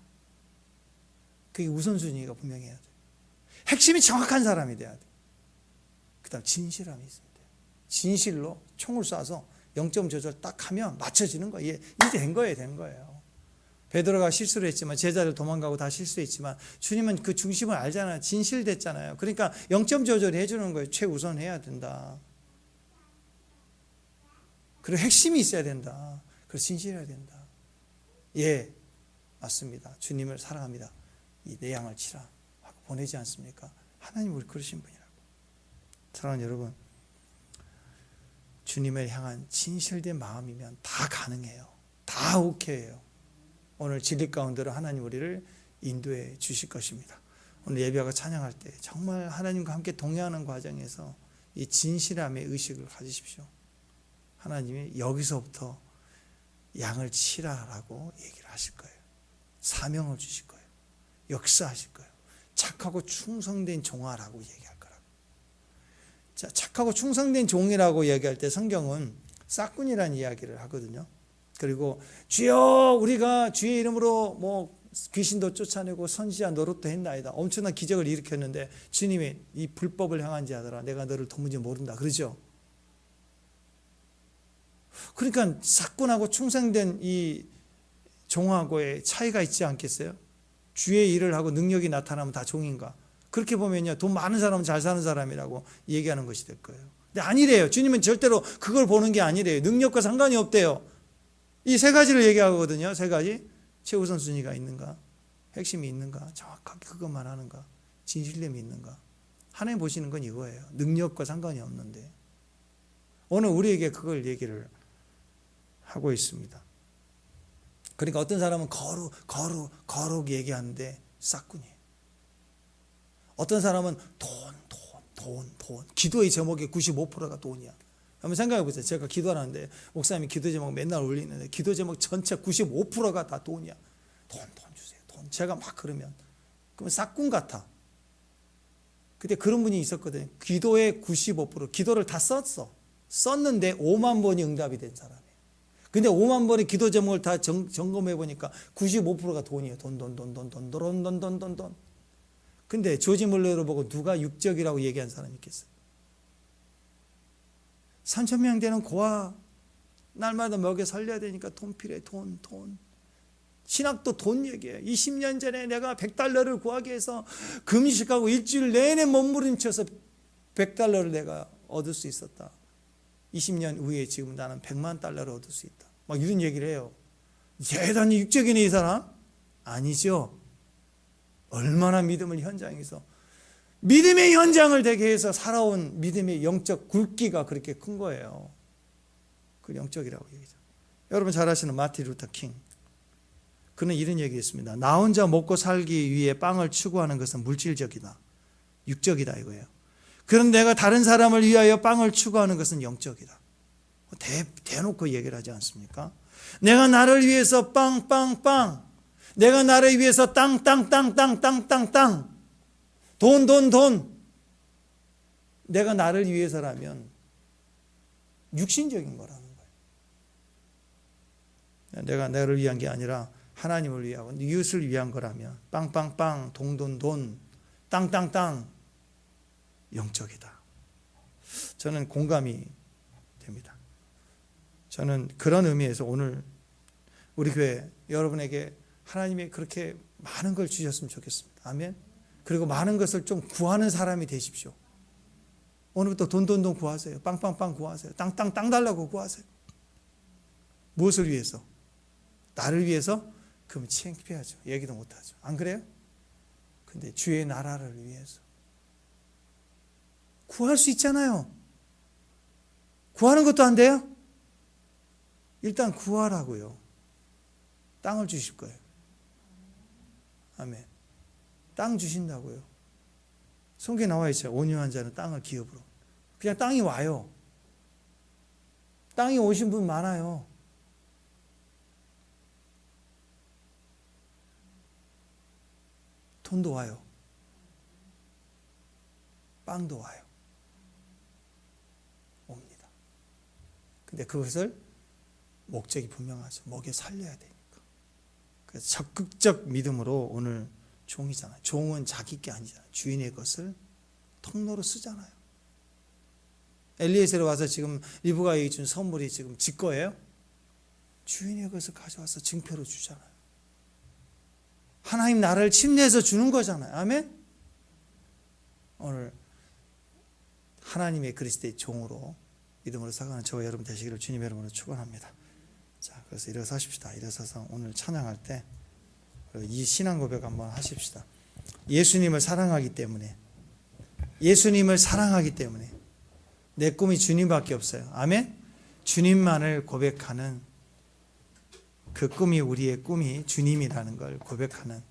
그게 우선순위가 분명히 해야 돼요. 핵심이 정확한 사람이 돼야 돼요. 그 다음 진실함이 있으면 돼요. 진실로 총을 쏴서 0점 조절 딱 하면 맞춰지는 거예요. 이제 된 거예요. 된 거예요. 베드로가 실수를 했지만 제자들 도망가고 다 실수했지만 주님은 그 중심을 알잖아요. 진실됐잖아요. 그러니까 0점 조절을 해주는 거예요. 최우선 해야 된다. 그리고 핵심이 있어야 된다. 그리고 진실해야 된다. 예, 맞습니다. 주님을 사랑합니다. 이 내 양을 치라 하고 보내지 않습니까? 하나님 우리 그러신 분이라고. 사랑하는 여러분, 주님을 향한 진실된 마음이면 다 가능해요. 다 오케이예요. 오늘 진리 가운데로 하나님 우리를 인도해 주실 것입니다. 오늘 예배하고 찬양할 때 정말 하나님과 함께 동행하는 과정에서 이 진실함의 의식을 가지십시오. 하나님이 여기서부터 양을 치라라고 얘기를 하실 거예요. 사명을 주실 거예요. 역사하실 거예요. 착하고 충성된 종아라고 얘기할 거라고. 자, 착하고 충성된 종이라고 얘기할 때 성경은 싹군이라는 이야기를 하거든요. 그리고 주여 우리가 주의 이름으로 뭐 귀신도 쫓아내고 선지자 노릇도 했나이다. 엄청난 기적을 일으켰는데 주님이 이 불법을 향한 자들아 내가 너를 도무지 모른다. 그러죠. 그러니까 싹군하고 충성된 이 종하고의 차이가 있지 않겠어요? 주의 일을 하고 능력이 나타나면 다 종인가? 그렇게 보면요, 돈 많은 사람은 잘 사는 사람이라고 얘기하는 것이 될 거예요. 근데 아니래요. 주님은 절대로 그걸 보는 게 아니래요. 능력과 상관이 없대요. 이 3가지를 얘기하거든요. 3가지. 최우선 순위가 있는가? 핵심이 있는가? 정확하게 그것만 하는가? 진실됨이 있는가? 하나님 보시는 건 이거예요. 능력과 상관이 없는데 오늘 우리에게 그걸 얘기를 하고 있습니다. 그러니까 어떤 사람은 거룩 얘기하는데 싹군이에요. 어떤 사람은 돈. 기도의 제목의 95%가 돈이야. 한번 생각해 보세요. 제가 기도하는데 목사님이 기도 제목 맨날 올리는데 기도 제목 전체 95%가 다 돈이야. 돈 주세요. 돈. 제가 막 그러면 그러면 싹군 같아. 근데 그런 분이 있었거든요. 기도의 95% 기도를 다 썼는데 5만 번이 응답이 된 사람이에요. 근데 5만 번의 기도 제목을 다 점검해 보니까 95%가 돈이에요. 돈. 근데 조지 물러를 보고 누가 육적이라고 얘기한 사람이 있겠어요? 3,000명 되는 고아 날마다 먹여 살려야 되니까 돈 필요해. 돈. 신학도 돈 얘기해요. 20년 전에 내가 $100를 구하기 위해서 금식하고 일주일 내내 몸부림쳐서 $100를 내가 얻을 수 있었다. 20년 후에 지금 나는 $1,000,000를 얻을 수 있다. 막 이런 얘기를 해요. 대단히 육적이네 이 사람? 아니죠. 얼마나 믿음을 현장에서 믿음의 현장을 되게 해서 살아온 믿음의 영적 굵기가 그렇게 큰 거예요. 그 영적이라고 얘기죠. 여러분 잘 아시는 마틴 루터 킹. 그는 이런 얘기했습니다. 나 혼자 먹고 살기 위해 빵을 추구하는 것은 물질적이다. 육적이다 이거예요. 그런데 내가 다른 사람을 위하여 빵을 추구하는 것은 영적이다. 대놓고 얘기를 하지 않습니까? 내가 나를 위해서 빵. 내가 나를 위해서 땅. 돈. 내가 나를 위해서라면 육신적인 거라는 거예요. 내가 나를 위한 게 아니라 하나님을 위하고 이웃을 위한 거라면 빵, 돈, 땅. 영적이다. 저는 공감이 됩니다. 저는 그런 의미에서 오늘 우리 교회 여러분에게 하나님이 그렇게 많은 걸 주셨으면 좋겠습니다. 아멘. 그리고 많은 것을 좀 구하는 사람이 되십시오. 오늘부터 돈 구하세요. 빵 구하세요. 땅 달라고 구하세요. 무엇을 위해서? 나를 위해서? 그럼 창피하죠. 얘기도 못하죠. 안 그래요? 근데 주의 나라를 위해서 구할 수 있잖아요. 구하는 것도 안 돼요? 일단 구하라고요. 땅을 주실 거예요. 아멘. 땅 주신다고요. 성경에 나와 있죠. 온유한 자는 땅을 기업으로. 그냥 땅이 와요. 땅이 오신 분 많아요. 돈도 와요. 빵도 와요. 옵니다. 근데 그것을 목적이 분명하죠. 먹여 살려야 되니까. 그래서 적극적 믿음으로 오늘 종이잖아요. 종은 자기 게 아니잖아요. 주인의 것을 통로로 쓰잖아요. 엘리에셀이 와서 지금 리브가에게 준 선물이 지금 지 거예요? 주인의 것을 가져와서 증표로 주잖아요. 하나님 나라를 침례해서 주는 거잖아요. 아멘? 오늘 하나님의 그리스도의 종으로 믿음으로 살아가는 저와 여러분 되시기를 주님의 이름으로 축원합니다. 자, 그래서 일어서십시다. 일어서서 오늘 찬양할 때 이 신앙 고백 한번 하십시다. 예수님을 사랑하기 때문에, 예수님을 사랑하기 때문에 내 꿈이 주님밖에 없어요. 아멘? 주님만을 고백하는 그 꿈이, 우리의 꿈이 주님이라는 걸 고백하는,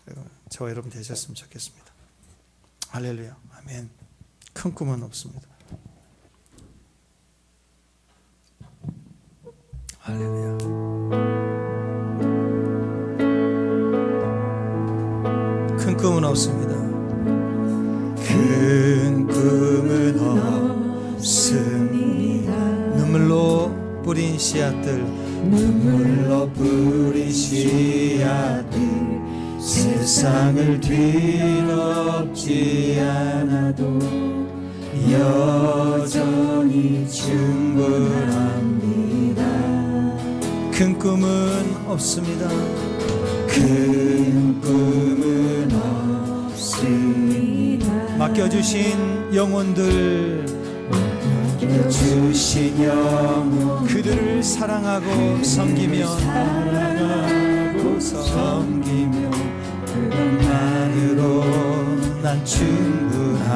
그리고 저와 여러분 되셨으면 좋겠습니다. 할렐루야. 아멘. 큰 꿈은 없습니다. 할렐루야. 큰 꿈은 없습니다. 큰 꿈은 없습니다. 눈물로 뿌린 씨앗들, 눈물로 뿌린 씨앗들, 세상을 뒤덮지 않아도 여전히 충분합니다. 큰 꿈은 없습니다. 큰 꿈은 없습니다. 맡겨주신 영혼들, 맡겨주신 영혼, 그들을 사랑하고 섬기며 그것만으로 난 충분합니다.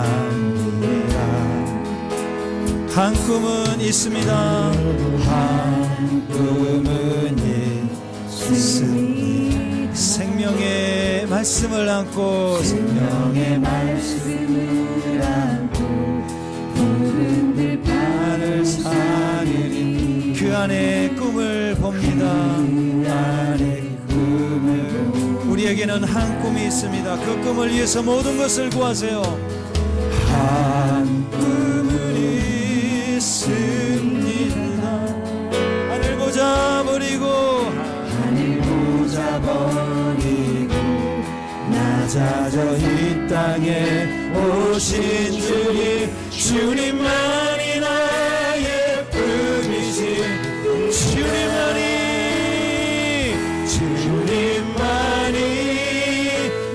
한 꿈은 있습니다. 한 꿈은 있습니다. 생명의 말씀을 안고, 생명의 말씀을 안고 푸른 들판을 사느니 그 안에 꿈을 봅니다. 그 안에 꿈을, 우리에게는 한 꿈이 있습니다. 그 꿈을 위해서 모든 것을 구하세요. 한 꿈은 있습니다. 하늘 보자 버리고, 하늘 보자 버리고 낮아져 이 땅에 오신 주님만이 나의 꿈이시. 주님만이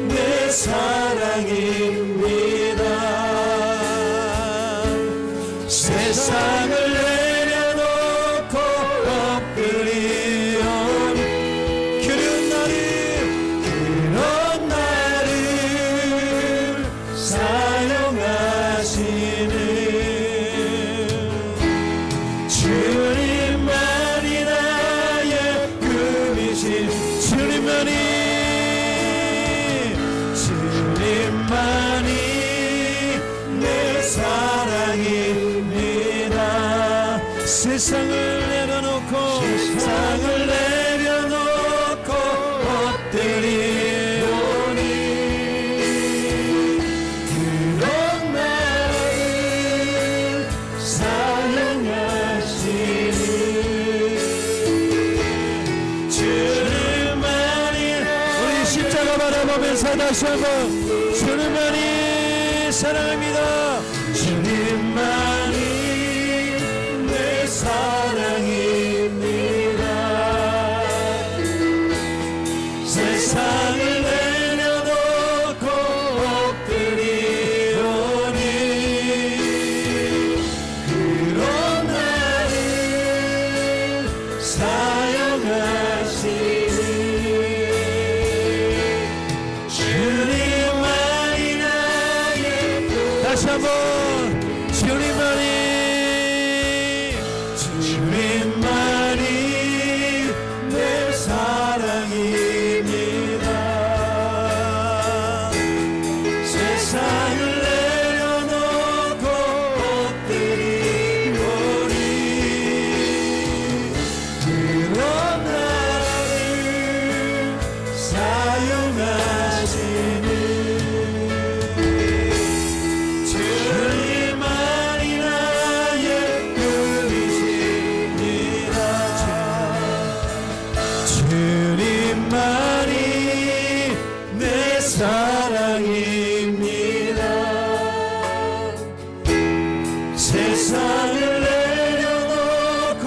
내 사랑입니다. 세상을 내려놓고 엎드리오니 그런 나를 사용하시는 주님만이 나의 꿈이신, 주님만이 내 사랑입니다. 세상을 내려놓고 엎드리오니 그런 나를 사용하시는 주님만이, 우리 십자가 바라보면서 다시 한번 주님만이 사랑합니다. 주님만이 내 사랑입니다. 세상을 내려놓고 엎드리오니 그런 나를 한번 주님만이 내 사랑입니다. 세상을 내려놓고 엎드리오리. 그런 나를 사용하시는 주님만이 나의 꿈이십니다. 주님만이 내 사랑입니다. 세상을 내려놓고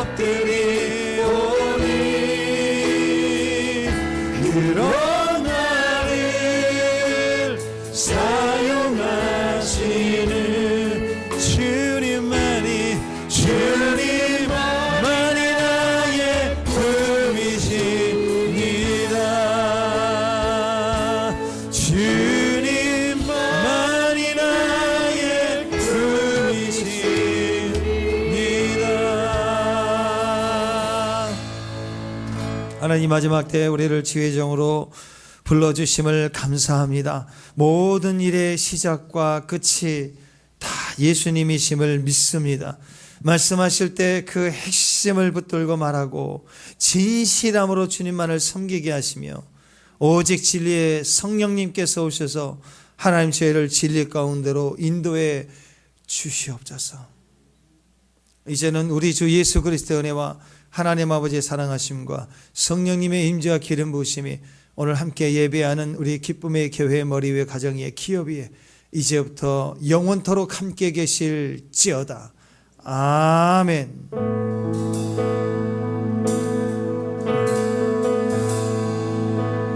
엎드리오니 그런 나를 사용하시는 주님만이 나의 꿈이십니다. 주님만이 나의 꿈이십니다. 하나님, 마지막 때 우리를 지혜정으로 불러주심을 감사합니다. 모든 일의 시작과 끝이 다 예수님이심을 믿습니다. 말씀하실 때 그 핵심을 붙들고 말하고 진실함으로 주님만을 섬기게 하시며 오직 진리의 성령님께서 오셔서 하나님 저희를 진리 가운데로 인도해 주시옵소서. 이제는 우리 주 예수 그리스도의 은혜와 하나님 아버지의 사랑하심과 성령님의 임재와 기름 부으심이 오늘 함께 예배하는 우리 기쁨의 교회 머리 위에 가정 위에 기업 위에 이제부터 영원토록 함께 계실지어다. 아멘.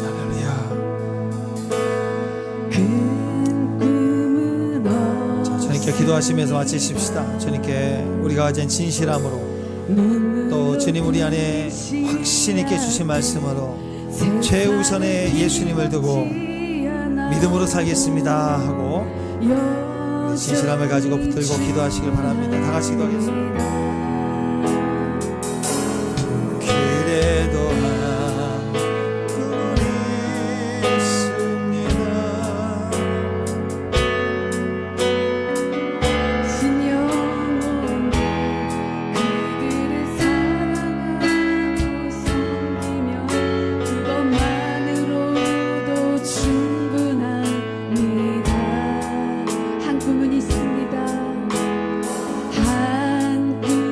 할렐루야. 자, 주님께 기도하시면서 마치십시다. 주님께 우리가 가진 진실함으로 또 주님 우리 안에 확신 있게 주신 말씀으로 최우선의 예수님을 두고 믿음으로 살겠습니다 하고 우리 진실함을 가지고 붙들고 기도하시길 바랍니다. 다 같이 기도하겠습니다. 그래도 하나뿐이 있습니다. 신영원 그들을 사랑하고 섬기며 그것만으로도 충분합니다. 한 꿈은 있습니다. 한 꿈은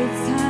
곧